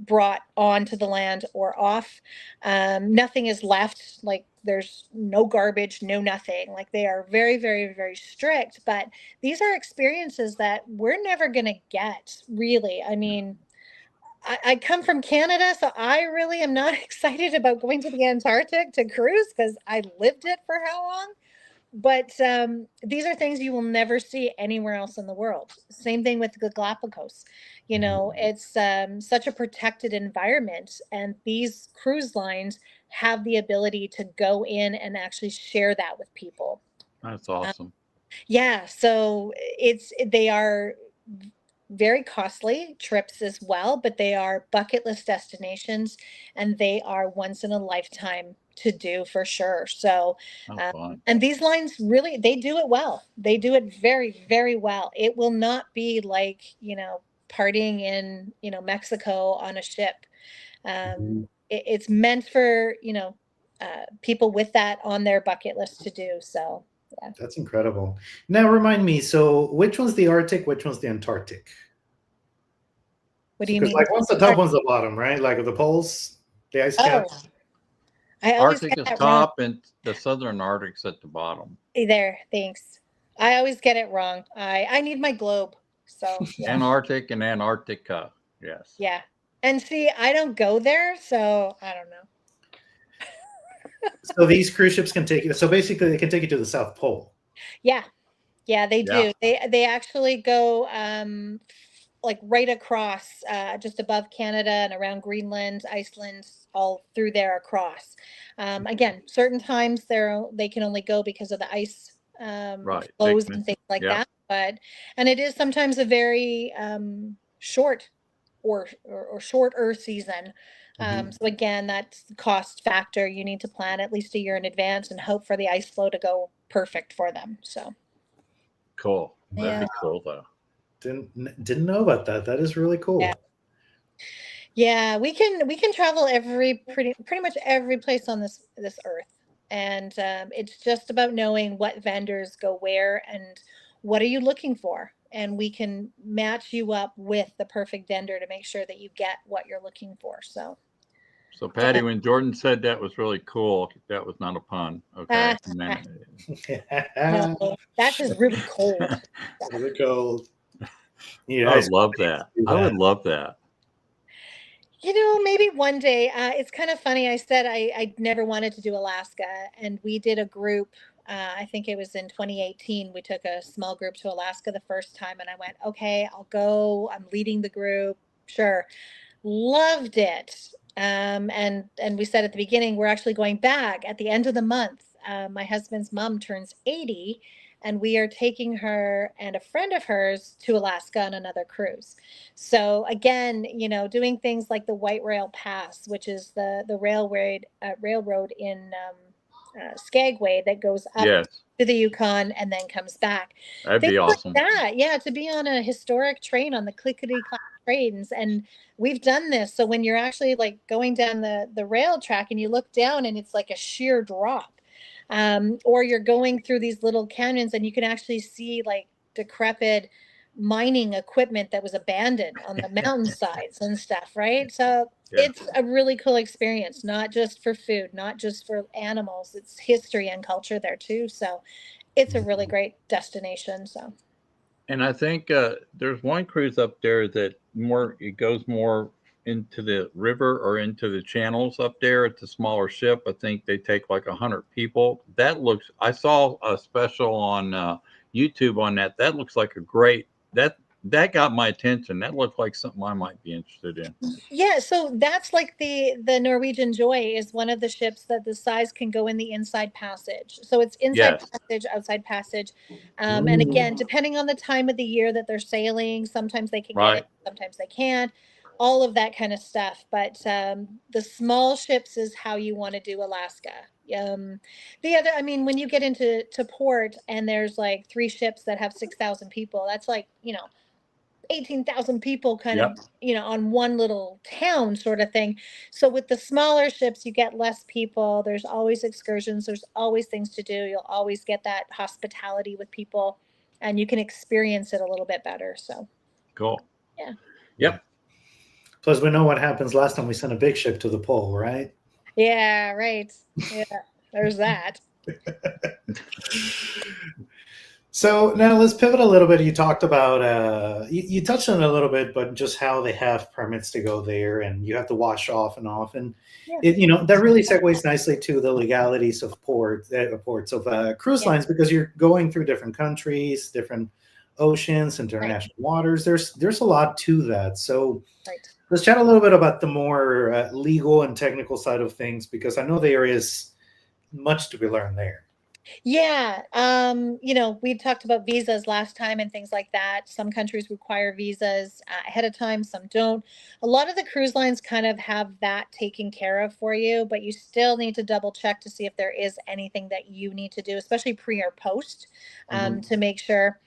brought onto the land or off. Nothing is left, like there's no garbage, no nothing. Like they are very, very, very strict. But these are experiences that we're never going to get, really. I mean, I come from Canada, so I really am not excited about going to the Antarctic to cruise because I lived it for how long? But these are things you will never see anywhere else in the world. Same thing with the Galapagos. It's such a protected environment, and these cruise lines have the ability to go in and actually share that with people. That's awesome. Yeah, so they are very costly trips as well, but they are bucket list destinations, and they are once in a lifetime to do for sure. So, and these lines really, they do it well. They do it very, very well. It will not be like, partying in, Mexico on a ship. It's meant for, people with that on their bucket list to do. So, yeah. That's incredible. Now remind me, so which one's the Arctic, which one's the Antarctic? What do you mean? Like one's the top, one's the bottom, right? Like of the poles, the ice cap. I always Arctic get is that top wrong. and the southern Arctic's at the bottom. There, thanks. I always get it wrong. I need my globe. So yeah. Antarctic and Antarctica. Yes. Yeah. And see, I don't go there, so I don't know. So these cruise ships can take you. So basically, they can take you to the South Pole. Yeah, they do. They actually go like right across, just above Canada and around Greenland, Iceland, all through there across. Again, certain times they can only go because of the ice flows and things like that. And it is sometimes a very short or shorter season. So again, that's the cost factor. You need to plan at least a year in advance and hope for the ice flow to go perfect for them. So cool. That'd be cool though. Didn't know about that. That is really cool. Yeah, we can travel pretty much every place on this earth, and it's just about knowing what vendors go where and what are you looking for, and we can match you up with the perfect vendor to make sure that you get what you're looking for. So Pattie, when Jordan said that was really cool, that was not a pun. Okay. No, that's just really cold. Really cold. Yeah, I would love that. I would love that. Maybe one day. It's kind of funny. I said I never wanted to do Alaska, and we did a group. I think it was in 2018. We took a small group to Alaska the first time, and I went, okay, I'll go. I'm leading the group. Sure. Loved it. And we said at the beginning, we're actually going back at the end of the month. My husband's mom turns 80, and we are taking her and a friend of hers to Alaska on another cruise. So again, doing things like the White Rail Pass, which is the railroad in Skagway that goes up Yes, to the Yukon and then comes back. that'd Things be like awesome. that. Yeah, to be on a historic train on the clickety-clack trains. And we've done this. So when you're actually like going down the rail track and you look down and it's like a sheer drop, or you're going through these little canyons and you can actually see like decrepit mining equipment that was abandoned on the mountainsides and stuff, right? So Yeah. it's a really cool experience, not just for food, not just for animals. It's history and culture there too. So it's a really great destination. So And I think there's one cruise up there that it goes more into the river or into the channels up there. It's a smaller ship. I think they take like 100 people. I saw a special on YouTube on that. That looks like that got my attention. That looked like something I might be interested in. yeah, so that's like the Norwegian Joy is one of the ships that the size can go in the inside passage. So it's inside Yes. passage, outside passage. And again, depending on the time of the year that they're sailing, sometimes they can get Right. it, sometimes they can't, all of that kind of stuff. But the small ships is how you want to do Alaska. The other, I mean, when you get into port and there's like 3 ships that have 6,000 people, that's like, 18,000 people kind Yep. of, on one little town sort of thing. So with the smaller ships, you get less people. There's always excursions. There's always things to do. You'll always get that hospitality with people and you can experience it a little bit better. So, Cool. yeah. Yep. Plus, we know what happens last time we sent a big ship to the pole, right? Yeah, right. Yeah, there's that. So now let's pivot a little bit. You talked about, you touched on it a little bit, but just how they have permits to go there and you have to wash off and off. And, Yeah. that really segues nicely to the legalities of ports of cruise lines, because you're going through different countries, different oceans, international waters. There's a lot to that. So let's chat a little bit about the more legal and technical side of things, because I know there is much to be learned there. Yeah. We talked about visas last time and things like that. Some countries require visas ahead of time, some don't. A lot of the cruise lines kind of have that taken care of for you, but you still need to double check to see if there is anything that you need to do, especially pre or post, to make sure.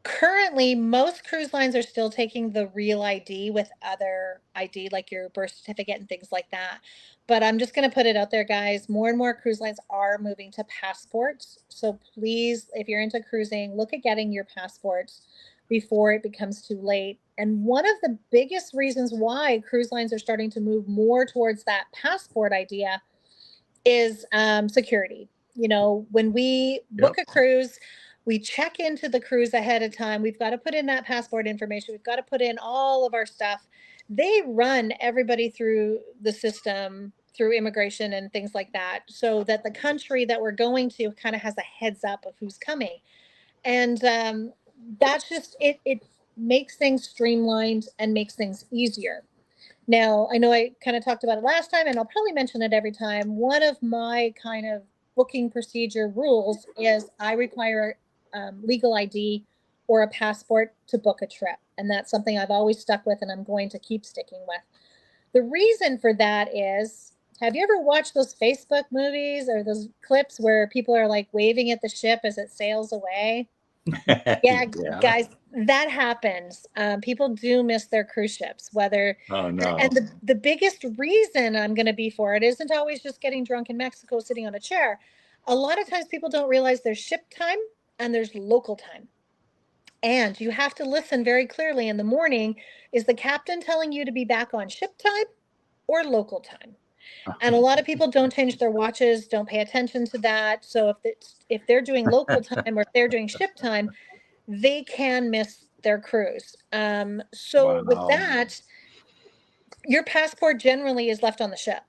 Currently, most cruise lines are still taking the real ID with other ID, like your birth certificate and things like that. But I'm just going to put it out there, guys. More and more cruise lines are moving to passports. So please, if you're into cruising, look at getting your passports before it becomes too late. And one of the biggest reasons why cruise lines are starting to move more towards that passport idea is security. When we book a cruise, we check into the cruise ahead of time. We've got to put in that passport information. We've got to put in all of our stuff. They run everybody through the system, through immigration and things like that, so that the country that we're going to kind of has a heads up of who's coming. And that's just, it makes things streamlined and makes things easier. Now, I know I kind of talked about it last time, and I'll probably mention it every time. One of my kind of booking procedure rules is I require legal ID or a passport to book a trip. And that's something I've always stuck with and I'm going to keep sticking with. The reason for that is, have you ever watched those Facebook movies or those clips where people are like waving at the ship as it sails away? Yeah, guys, that happens. People do miss their cruise ships, Oh, no. and the biggest reason I'm going to be for it isn't always just getting drunk in Mexico sitting on a chair. A lot of times people don't realize there's ship time and there's local time. And you have to listen very clearly in the morning. Is the captain telling you to be back on ship time or local time? And a lot of people don't change their watches, don't pay attention to that. So if they're doing local time or if they're doing ship time, they can miss their cruise. So with that, your passport generally is left on the ship.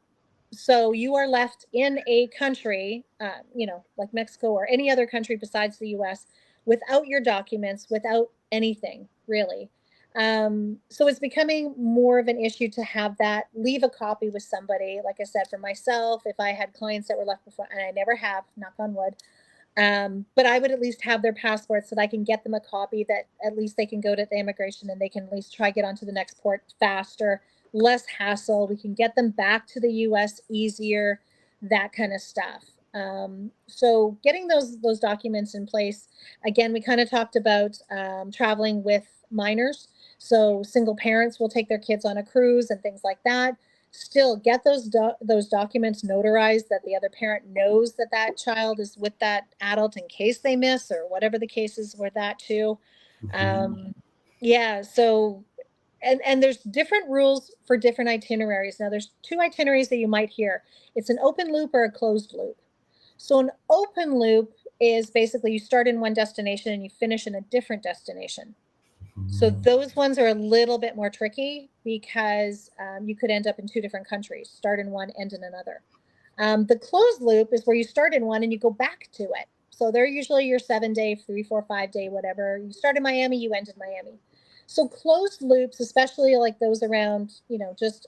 So you are left in a country, like Mexico or any other country besides the US, without your documents, without anything really. So it's becoming more of an issue to have that, leave a copy with somebody. Like I said, for myself, if I had clients that were left before, and I never have, knock on wood, but I would at least have their passports so that I can get them a copy, that at least they can go to the immigration and they can at least try get onto the next port faster, less hassle. We can get them back to the US easier, that kind of stuff. So getting those documents in place. Again, we kind of talked about traveling with minors. So single parents will take their kids on a cruise and things like that. Still get those documents notarized, that the other parent knows that that child is with that adult in case they miss, or whatever the case is with that too. Yeah, so and there's different rules for different itineraries. Now there's two itineraries that you might hear. It's an open loop or a closed loop. So an open loop is basically you start in one destination and you finish in a different destination. So those ones are a little bit more tricky because you could end up in two different countries, start in one, end in another. The closed loop is where you start in one and you go back to it. So they're usually your 7-day, 3, 4, 5-day, whatever. You start in Miami, you end in Miami. So closed loops, especially like those around, just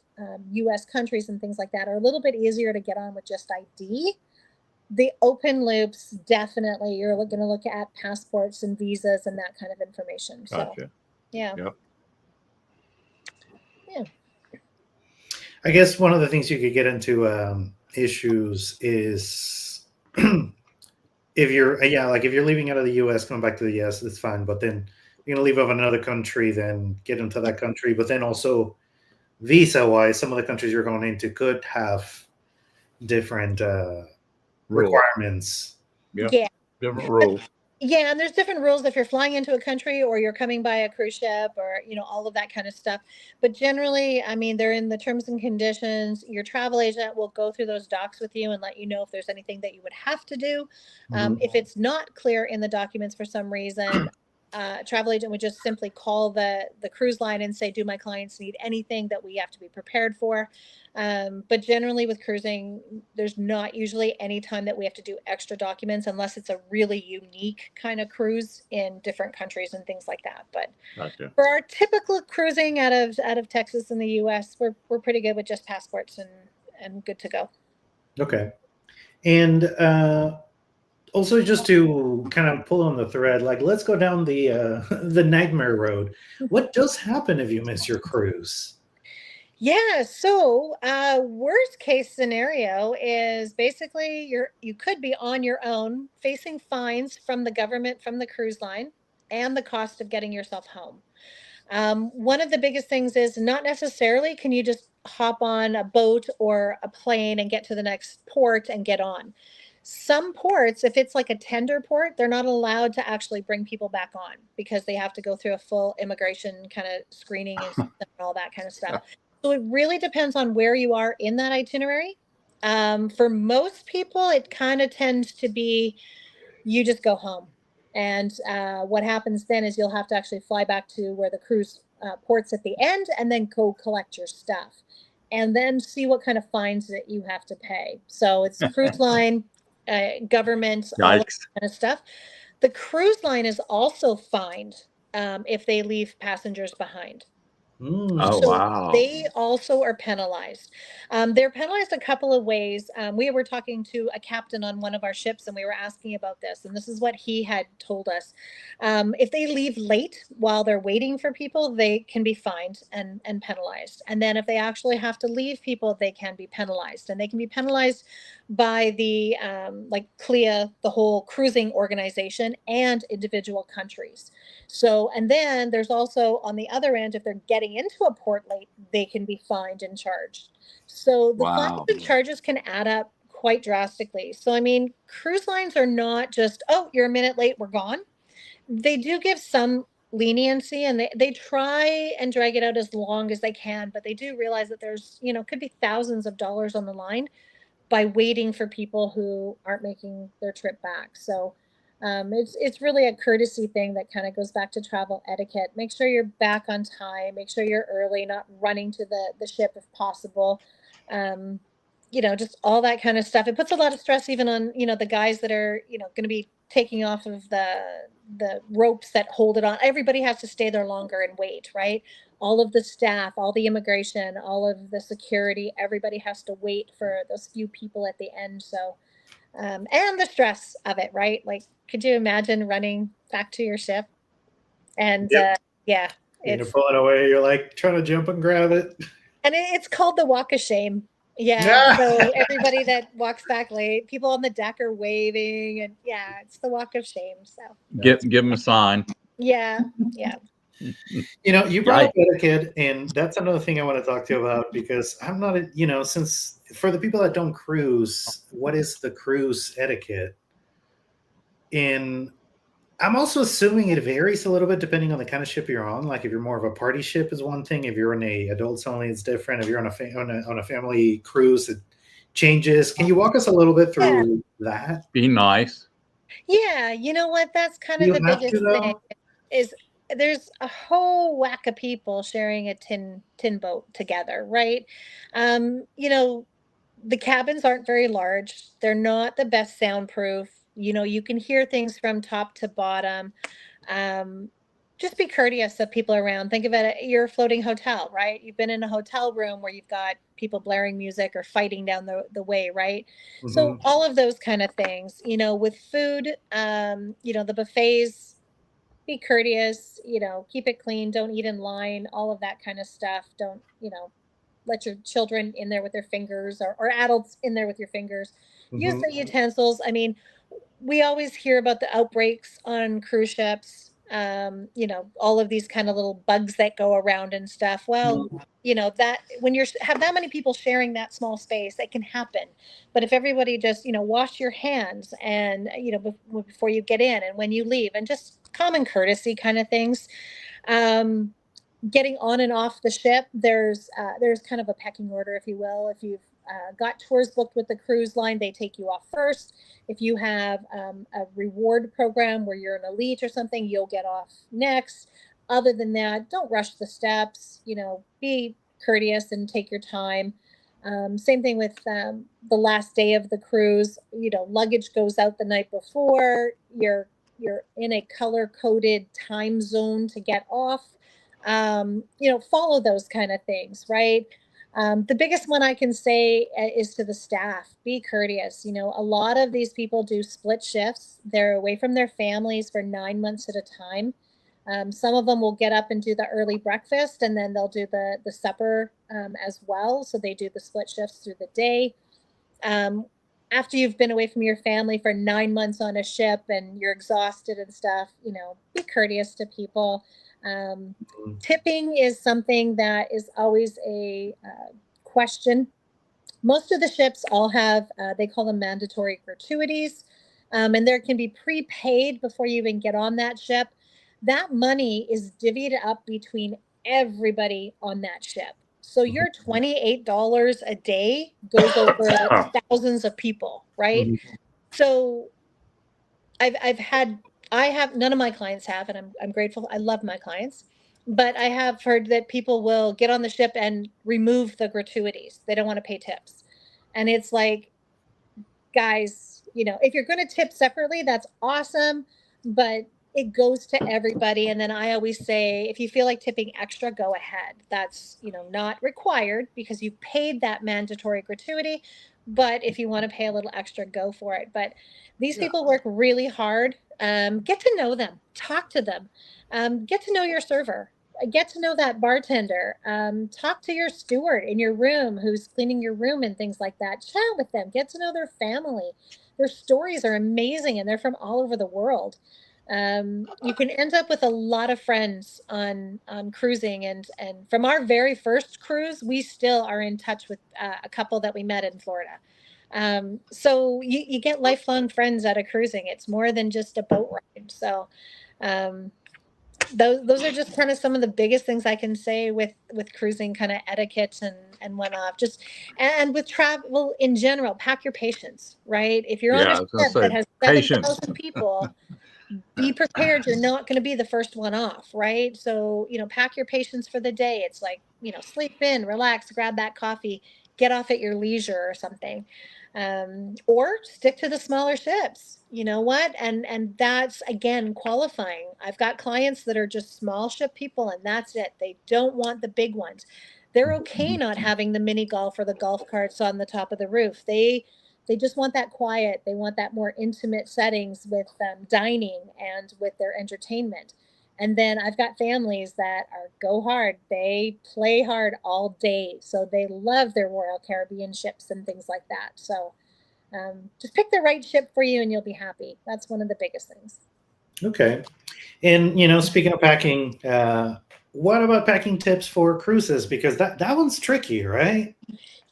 US countries and things like that, are a little bit easier to get on with just ID. The open loops, definitely, you're going to look at passports and visas and that kind of information. Gotcha. So, yeah. Yep. Yeah. I guess one of the things you could get into issues is if you're like if you're leaving out of the US, coming back to the US, that's fine. But then you're gonna leave out of another country, then get into that country. But then also visa wise, some of the countries you're going into could have different requirements. Yep. Yeah. Different rules. Yeah, and there's different rules if you're flying into a country or you're coming by a cruise ship, or all of that kind of stuff. But generally, I mean, they're in the terms and conditions. Your travel agent will go through those docs with you and let you know if there's anything that you would have to do. If it's not clear in the documents for some reason, travel agent would just simply call the cruise line and say, do my clients need anything that we have to be prepared for? But generally with cruising, there's not usually any time that we have to do extra documents unless it's a really unique kind of cruise in different countries and things like that. But Gotcha. for our typical cruising out of Texas and the US, we're pretty good with just passports and good to go. Okay. And also, just to kind of pull on the thread, like let's go down the nightmare road. What does happen if you miss your cruise? Yeah, so worst case scenario is basically you could be on your own, facing fines from the government, from the cruise line, and the cost of getting yourself home. One of the biggest things is not necessarily can you just hop on a boat or a plane and get to the next port and get on. Some ports, if it's like a tender port, they're not allowed to actually bring people back on because they have to go through a full immigration kind of screening and all that kind of stuff. So it really depends on where you are in that itinerary. For most people, it kind of tends to be you just go home. And what happens then is you'll have to actually fly back to where the cruise port's at the end and then go collect your stuff and then see what kind of fines that you have to pay. So it's cruise line, government, all that kind of stuff. The cruise line is also fined if they leave passengers behind. Oh, So wow. they also are penalized. They're penalized a couple of ways. We were talking to a captain on one of our ships and we were asking about this, and this is what he had told us. If they leave late while they're waiting for people, they can be fined and penalized. And then if they actually have to leave people, they can be penalized. And they can be penalized by the like CLIA, the whole cruising organization, and individual countries. So, and then there's also on the other end, if they're getting into a port late, they can be fined and charged. So the fines and charges can add up quite drastically. So, I mean, cruise lines are not just, oh, you're a minute late, we're gone. They do give some leniency and they try and drag it out as long as they can, but they do realize that there's, could be thousands of dollars on the line by waiting for people who aren't making their trip back. So It's really a courtesy thing that kind of goes back to travel etiquette. Make sure you're back on time. Make sure you're early, not running to the ship if possible. Just all that kind of stuff. It puts a lot of stress even on, the guys that are, going to be taking off of the ropes that hold it on. Everybody has to stay there longer and wait, right? All of the staff, all the immigration, all of the security, everybody has to wait for those few people at the end. So, and the stress of it, right? Like, could you imagine running back to your ship? And yeah, You're pulling away. You're like trying to jump and grab it. And it's called the walk of shame. Yeah. So everybody that walks back late, people on the deck are waving, and yeah, it's the walk of shame. So give them a sign. Yeah. Yeah. You brought up etiquette, and that's another thing I want to talk to you about, because I'm not, since for the people that don't cruise, what is the cruise etiquette? And I'm also assuming it varies a little bit depending on the kind of ship you're on. Like if you're more of a party ship is one thing. If you're on a adults only, it's different. If you're on a family cruise, it changes. Can you walk us a little bit through that? Be nice. Yeah, you know what? That's kind of the biggest thing. Is there's a whole whack of people sharing a tin boat together, right? The cabins aren't very large. They're not the best soundproof. You can hear things from top to bottom. Just be courteous of people around. Think of it, you're a floating hotel, right? You've been in a hotel room where you've got people blaring music or fighting down the way, right? Mm-hmm. So all of those kind of things, with food, the buffets, be courteous, keep it clean. Don't eat in line, all of that kind of stuff. Don't, let your children in there with their fingers or adults in there with your fingers. Mm-hmm. Use the utensils. I mean, we always hear about the outbreaks on cruise ships, all of these kind of little bugs that go around and stuff. Well, that when you have that many people sharing that small space, it can happen. But if everybody just, wash your hands and, before you get in and when you leave, and just common courtesy kind of things. Getting on and off the ship, there's kind of a pecking order, if you will. If you've got tours booked with the cruise line, they take you off first. If you have a reward program where you're an elite or something, you'll get off next. Other than that, don't rush the steps. Be courteous and take your time. Same thing with the last day of the cruise. Luggage goes out the night before. You're in a color-coded time zone to get off. Follow those kind of things, right? The biggest one I can say is to the staff, be courteous. A lot of these people do split shifts. They're away from their families for 9 months at a time. Some of them will get up and do the early breakfast, and then they'll do the supper as well. So they do the split shifts through the day. After you've been away from your family for 9 months on a ship and you're exhausted and stuff, be courteous to people. Tipping is something that is always a question. Most of the ships all have, they call them mandatory gratuities, and there can be prepaid before you even get on that ship. That money is divvied up between everybody on that ship. So your $28 a day goes over thousands of people, right? Mm-hmm. So I have none of my clients have, and I'm grateful. I love my clients, but I have heard that people will get on the ship and remove the gratuities. They don't want to pay tips. And it's like, guys, if you're going to tip separately, that's awesome, but it goes to everybody. And then I always say, if you feel like tipping extra, go ahead. That's, not required because you paid that mandatory gratuity. But if you want to pay a little extra, go for it. But these people work really hard. Get to know them, talk to them, get to know your server, get to know that bartender, talk to your steward in your room who's cleaning your room and things like that. Chat with them, get to know their family. Their stories are amazing and they're from all over the world. You can end up with a lot of friends on cruising, and from our very first cruise, we still are in touch with a couple that we met in Florida. So you get lifelong friends out of cruising. It's more than just a boat ride. So those are just kind of some of the biggest things I can say with cruising kind of etiquette and whatnot. Just and with travel in general, pack your patience, right? If you're on a ship that has 7,000 people, be prepared. You're not going to be the first one off, right? So, pack your patience for the day. It's like, sleep in, relax, grab that coffee, get off at your leisure or something. Or stick to the smaller ships. You know what? And that's, again, qualifying. I've got clients that are just small ship people, and that's it. They don't want the big ones. They're okay not having the mini golf or the golf carts on the top of the roof. They just want that quiet. They want that more intimate settings with dining and with their entertainment. And then I've got families that are go hard. They play hard all day. So they love their Royal Caribbean ships and things like that. So just pick the right ship for you and you'll be happy. That's one of the biggest things. Okay. And, speaking of packing, what about packing tips for cruises? Because that one's tricky, right?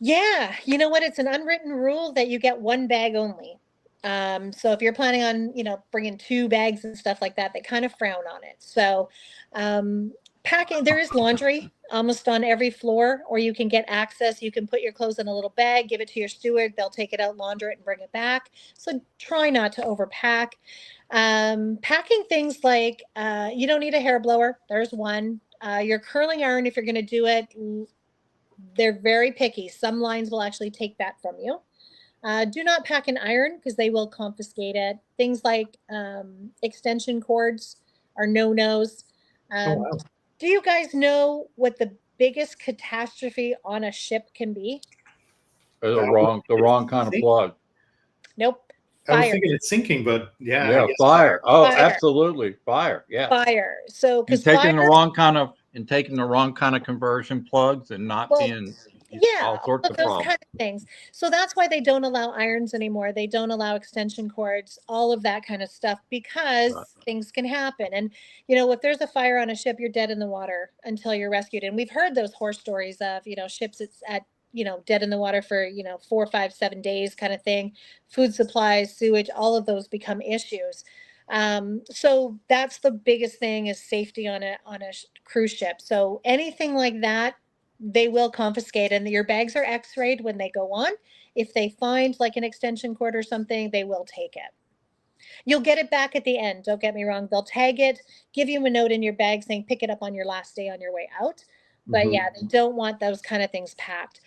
Yeah, you know what? It's an unwritten rule that you get one bag only. So if you're planning on, bringing 2 bags and stuff like that, they kind of frown on it. So packing, there is laundry almost on every floor, or you can get access. You can put your clothes in a little bag, give it to your steward. They'll take it out, launder it, and bring it back. So try not to overpack. Packing things like you don't need a hair blower. There's one. Your curling iron, if you're going to do it, they're very picky. Some lines will actually take that from you. Do not pack an iron because they will confiscate it. Things like extension cords are no-nos. Wow. Do you guys know what the biggest catastrophe on a ship can be? The wrong kind of plug. Nope. I was Fire. thinking it's sinking, but yeah. I Yeah, guess fire. Oh, Fire. absolutely, fire. Yeah. Fire. So And because taking the wrong kind of conversion plugs and not Well, being yeah, all sorts of of those problems. kind of things. So that's why they don't allow irons anymore. They don't allow extension cords, all of that kind of stuff, because Right. things can happen. And, if there's a fire on a ship, you're dead in the water until you're rescued. And we've heard those horror stories of, ships it's at, dead in the water for, 4, 5, 7 days kind of thing. Food supplies, sewage, all of those become issues. So that's the biggest thing is safety on a cruise ship. So anything like that, they will confiscate, and your bags are x-rayed when they go on. If they find like an extension cord or something, they will take it. You'll get it back at the end. Don't get me wrong. They'll tag it, give you a note in your bag saying pick it up on your last day on your way out. But yeah, they don't want those kind of things packed.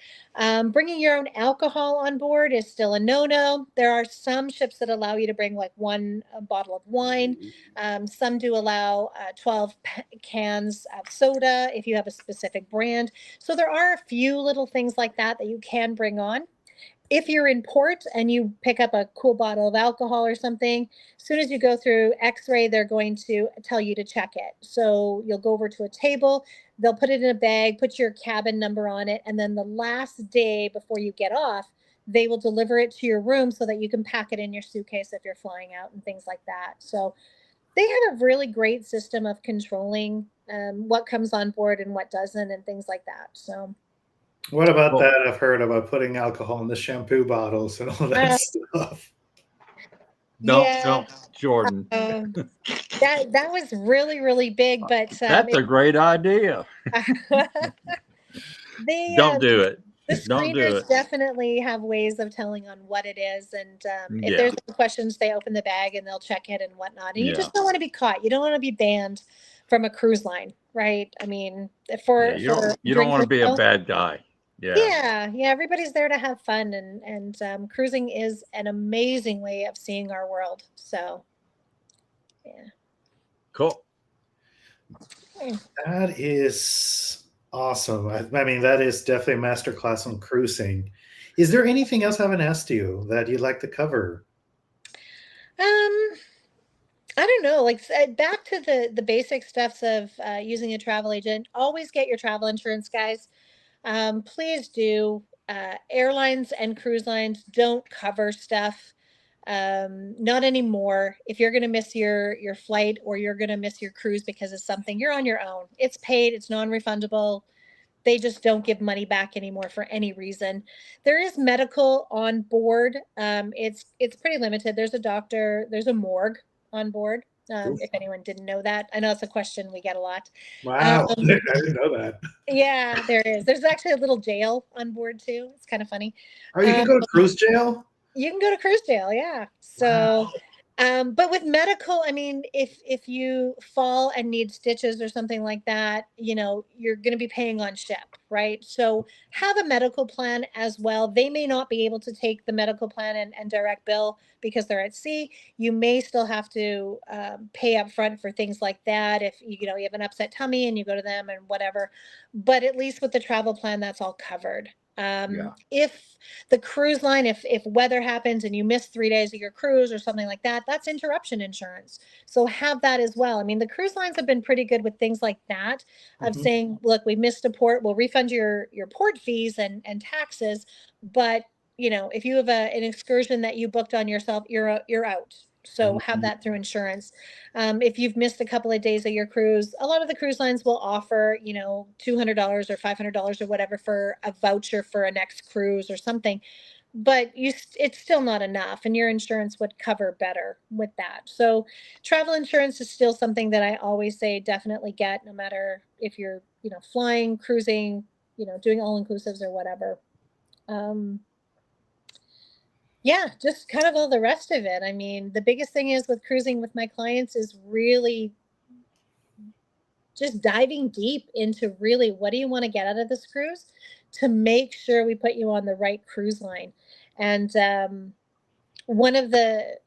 Bringing your own alcohol on board is still a no-no. There are some ships that allow you to bring like 1 bottle of wine. Some do allow 12 cans of soda if you have a specific brand. So there are a few little things like that you can bring on. If you're in port and you pick up a cool bottle of alcohol or something, as soon as you go through x-ray, they're going to tell you to check it. So you'll go over to a table, they'll put it in a bag, put your cabin number on it, and then the last day before you get off, they will deliver it to your room so that you can pack it in your suitcase if you're flying out and things like that. So they have a really great system of controlling what comes on board and what doesn't and things like that. So What about that? I've heard about putting alcohol in the shampoo bottles and all that stuff. Don't, Jordan. That was really, really big, but That's a great idea. Don't do it. The Don't do screeners it. definitely have ways of telling on what it is, and if there's any questions, they open the bag and they'll check it and whatnot. And you just don't want to be caught. You don't want to be banned from a cruise line, right? I mean, you don't want to be a bad guy. Yeah. Everybody's there to have fun, and cruising is an amazing way of seeing our world. So, yeah. Cool. That is awesome. I mean, that is definitely a masterclass on cruising. Is there anything else I haven't asked you that you'd like to cover? I don't know. Like back to the basic stuffs of using a travel agent. Always get your travel insurance, guys. Please do. Airlines and cruise lines don't cover stuff. Not anymore. If you're going to miss your flight or you're going to miss your cruise because of something, you're on your own. It's paid. It's non-refundable. They just don't give money back anymore for any reason. There is medical on board. It's pretty limited. There's a doctor. There's a morgue on board. If anyone didn't know that. I know it's a question we get a lot. Wow, I didn't know that. Yeah, there is. There's actually a little jail on board too. It's kind of funny. Oh, you can go to cruise jail? You can go to cruise jail, yeah. So But with medical, I mean, if you fall and need stitches or something like that, you know, you're going to be paying on ship, right? So have a medical plan as well. They may not be able to take the medical plan and direct bill because they're at sea. You may still have to pay up front for things like that if you know you have an upset tummy and you go to them and whatever. But at least with the travel plan, that's all covered. Yeah. If the cruise line, if weather happens and you miss 3 days of your cruise or something like that, that's interruption insurance. So have that as well. I mean, the cruise lines have been pretty good with things like that, of Mhm. saying, look, we missed a port, we'll refund your port fees and taxes, but you know, if you have an excursion that you booked on yourself, you're out. So have Mhm. that through insurance. If you've missed a couple of days of your cruise, a lot of the cruise lines will offer, you know, $200 or $500 or whatever for a voucher for a next cruise or something. But it's still not enough, and your insurance would cover better with that. So travel insurance is still something that I always say definitely get, no matter if you're, you know, flying, cruising, you know, doing all inclusives or whatever. Um, yeah, just kind of all the rest of it. I mean, the biggest thing is with cruising with my clients is really just diving deep into really what do you want to get out of this cruise to make sure we put you on the right cruise line. And one of the,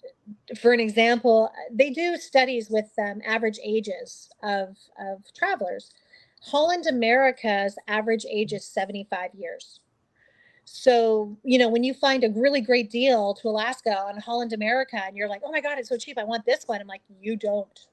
for an example, they do studies with average ages of travelers. Holland America's average age is 75 years. So, you know, when you find a really great deal to Alaska on Holland America and you're like, oh my God, it's so cheap, I want this one. I'm like, you don't.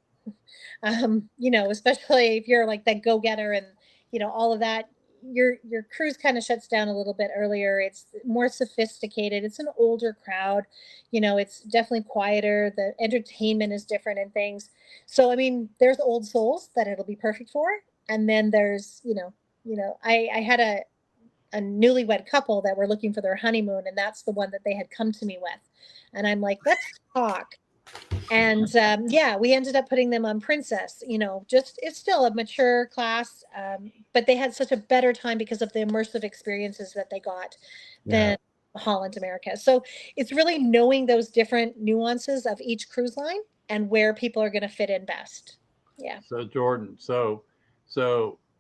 You know, especially if you're like that go-getter and, you know, all of that, your cruise kind of shuts down a little bit earlier. It's more sophisticated. It's an older crowd. You know, it's definitely quieter. The entertainment is different and things. So, I mean, there's old souls that it'll be perfect for. And then there's, I had a newlywed couple that were looking for their honeymoon, and that's the one that they had come to me with. And I'm like, let's talk. And yeah, we ended up putting them on Princess. You know, just it's still a mature class, but they had such a better time because of the immersive experiences that they got Yeah. than Holland America. So it's really knowing those different nuances of each cruise line and where people are going to fit in best. Yeah. So Jordan, so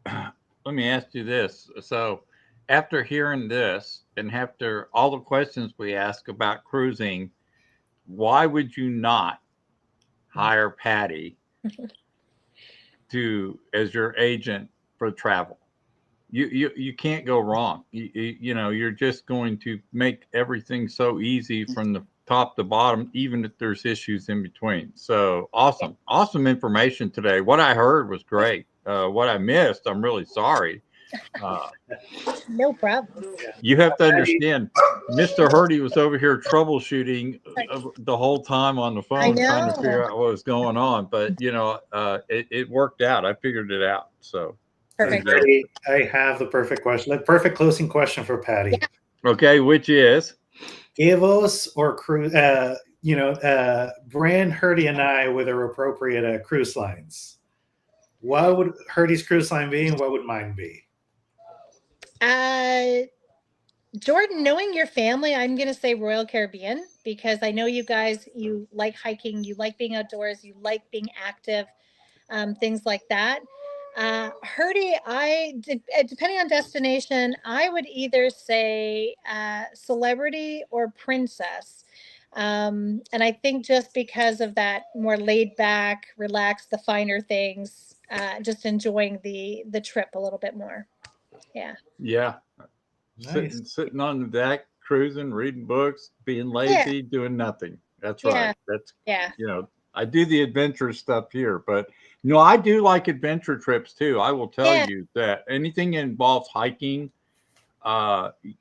let me ask you this. So after hearing this and after all the questions we ask about cruising, why would you not hire Pattie to as your agent for travel? You can't go wrong. You know, you're just going to make everything so easy from the top to bottom, even if there's issues in between. So awesome information today. What I heard was great. What I missed, I'm really sorry. Uh, No problem. Yeah. you have to Patty, understand, Mr. Hurdy was over here troubleshooting the whole time on the I phone, trying to know. figure out what was going on. But you know, it worked out. I figured it out. So there you Perfect. go. Patty, I have the perfect question, the perfect closing question for Patty. Yeah. Okay, which is Give us or cruise, brand Hurdy and I with our appropriate cruise lines. What would Hurdy's cruise line be, and what would mine be? Uh, Jordan, knowing your family, I'm going to say Royal Caribbean because I know you guys, you like hiking, you like being outdoors, you like being active, things like that. Hurdy, depending on destination, I would either say Celebrity or Princess. And I think just because of that more laid back, relaxed, the finer things, just enjoying the trip a little bit more. Yeah. yeah, Nice. sitting on the deck, cruising, reading books, being Yeah. lazy, doing nothing. That's Yeah. right. That's Yeah. you know, I do the adventure stuff here, but you know, I do like adventure trips too. I will tell Yeah. you that anything that involves hiking,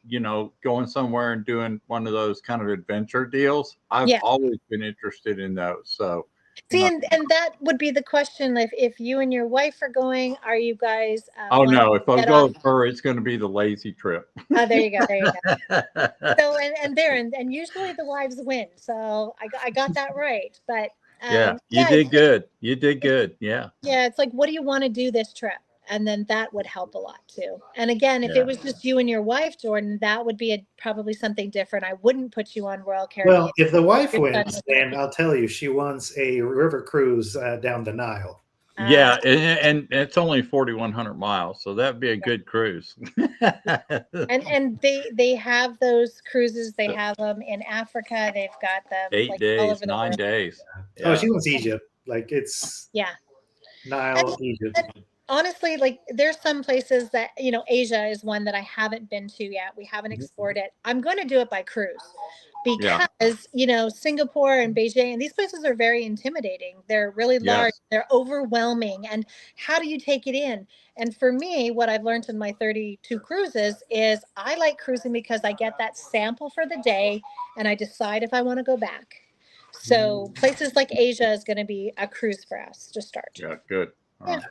you know, going somewhere and doing one of those kind of adventure deals, I've Yeah. always been interested in those. So, you See, know, and that would be the question. If you and your wife are going, are you guys oh wanting no, to if I get off? go with her, it's going to be the lazy trip. Oh, there you go. There you go. So and usually the wives win. So I got that right. But Yeah, you yeah, did good. You did good. Yeah. yeah, it's like, what do you want to do this trip? and then that would help a lot too. And again, if Yeah. it was just you and your wife, Jordan, that would be probably something different. I wouldn't put you on Royal Caribbean. Well, if the wife Your son wins, would then be- I'll tell you, she wants a river cruise down the Nile. Yeah, and it's only 4,100 miles, so that'd be a good cruise. and they have those cruises. They have them in Africa. They've got them 8 like days, all over the 9 world. days. Oh, she wants Egypt. Like it's Yeah. Nile, Egypt. And honestly, like there's some places that, Asia is one that I haven't been to yet. We haven't explored it. I'm going to do it by cruise because, Singapore and Beijing, and these places are very intimidating. They're really large. Yes. They're overwhelming. And how do you take it in? And for me, what I've learned in my 32 cruises is I like cruising because I get that sample for the day and I decide if I want to go back. So places like Asia is going to be a cruise for us to start. Yeah, good. Yeah.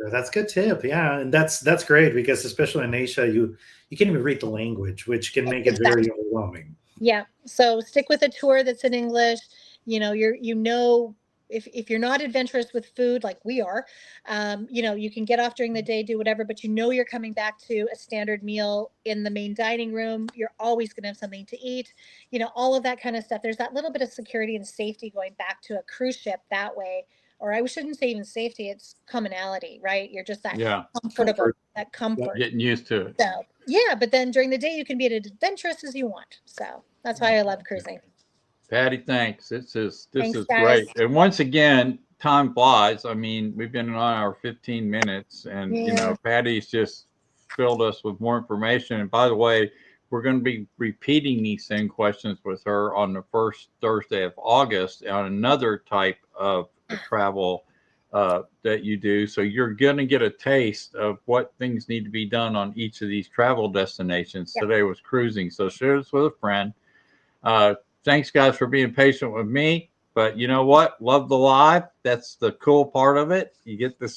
That's a good tip. Yeah, and that's great because especially in Asia, you can't even read the language, which can make it very overwhelming. Yeah. So stick with a tour that's in English. If you're not adventurous with food like we are, you can get off during the day, do whatever, but you're coming back to a standard meal in the main dining room. You're always going to have something to eat, all of that kind of stuff. There's that little bit of security and safety going back to a cruise ship that way. Or I shouldn't say even safety, it's commonality, right? You're just that comfortable, that comfort. Getting used to it. So, yeah, but then during the day, you can be as adventurous as you want. So that's why I love cruising. Patty, thanks. This is Thanks, great. And once again, time flies. I mean, we've been on our 15 minutes and, Patty's just filled us with more information. And by the way, we're going to be repeating these same questions with her on the first Thursday of August on another type of travel that you do. So you're going to get a taste of what things need to be done on each of these travel destinations. Yeah. Today was cruising. So share this with a friend. Thanks, guys, for being patient with me. But you know what? Love the live. That's the cool part of it. You get to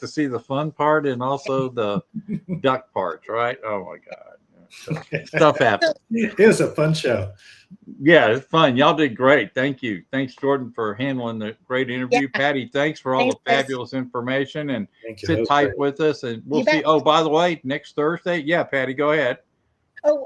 see the fun part and also the duck parts, right? Oh my God. Stuff happens. It was a fun show. Yeah, it's fun. Y'all did great. Thank you. Thanks, Jordan, for handling the great interview. Yeah. Patty, thanks for all the fabulous information and sit tight with us. And we'll see. Oh, by the way, next Thursday. Yeah, Patty, go ahead. Oh,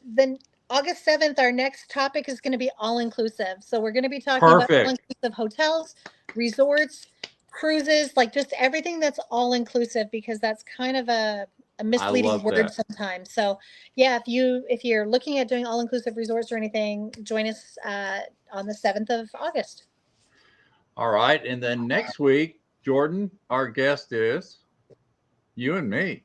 then August 7th, our next topic is going to be all-inclusive. So we're going to be talking about all-inclusive hotels, resorts, cruises, like just everything that's all-inclusive because that's kind of a misleading word sometimes. So yeah, if you're looking at doing all-inclusive resorts or anything, join us on the 7th of August. All right. And then next week, Jordan, our guest is you and me.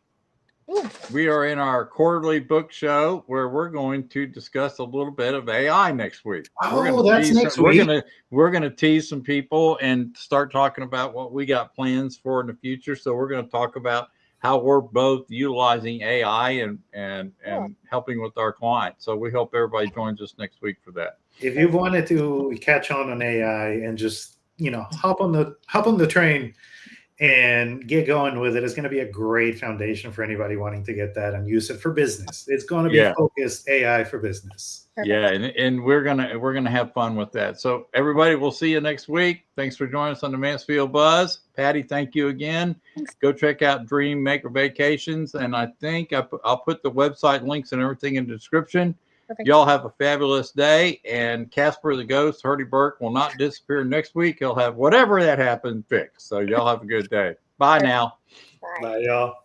Ooh. We are in our quarterly book show where we're going to discuss a little bit of AI next week. That's next week. We're gonna tease some people and start talking about what we got plans for in the future. So we're going to talk about how we're both utilizing AI and helping with our clients. So we hope everybody joins us next week for that. If you've wanted to catch on AI and just hop on the train and get going with it, it's going to be a great foundation for anybody wanting to get that and use it for business. It's going to be focused AI for business. Yeah, and we're gonna have fun with that. So everybody, we'll see you next week. Thanks for joining us on the Mansfield Buzz. Patty, thank you again. Thanks. Go check out Dreamaker Vacations, and I think I'll put the website links and everything in the description. Perfect. Y'all have a fabulous day. And Casper the Ghost, Hurdy Burke, will not disappear next week. He'll have whatever that happened fixed. So y'all have a good day. Bye now. Bye y'all.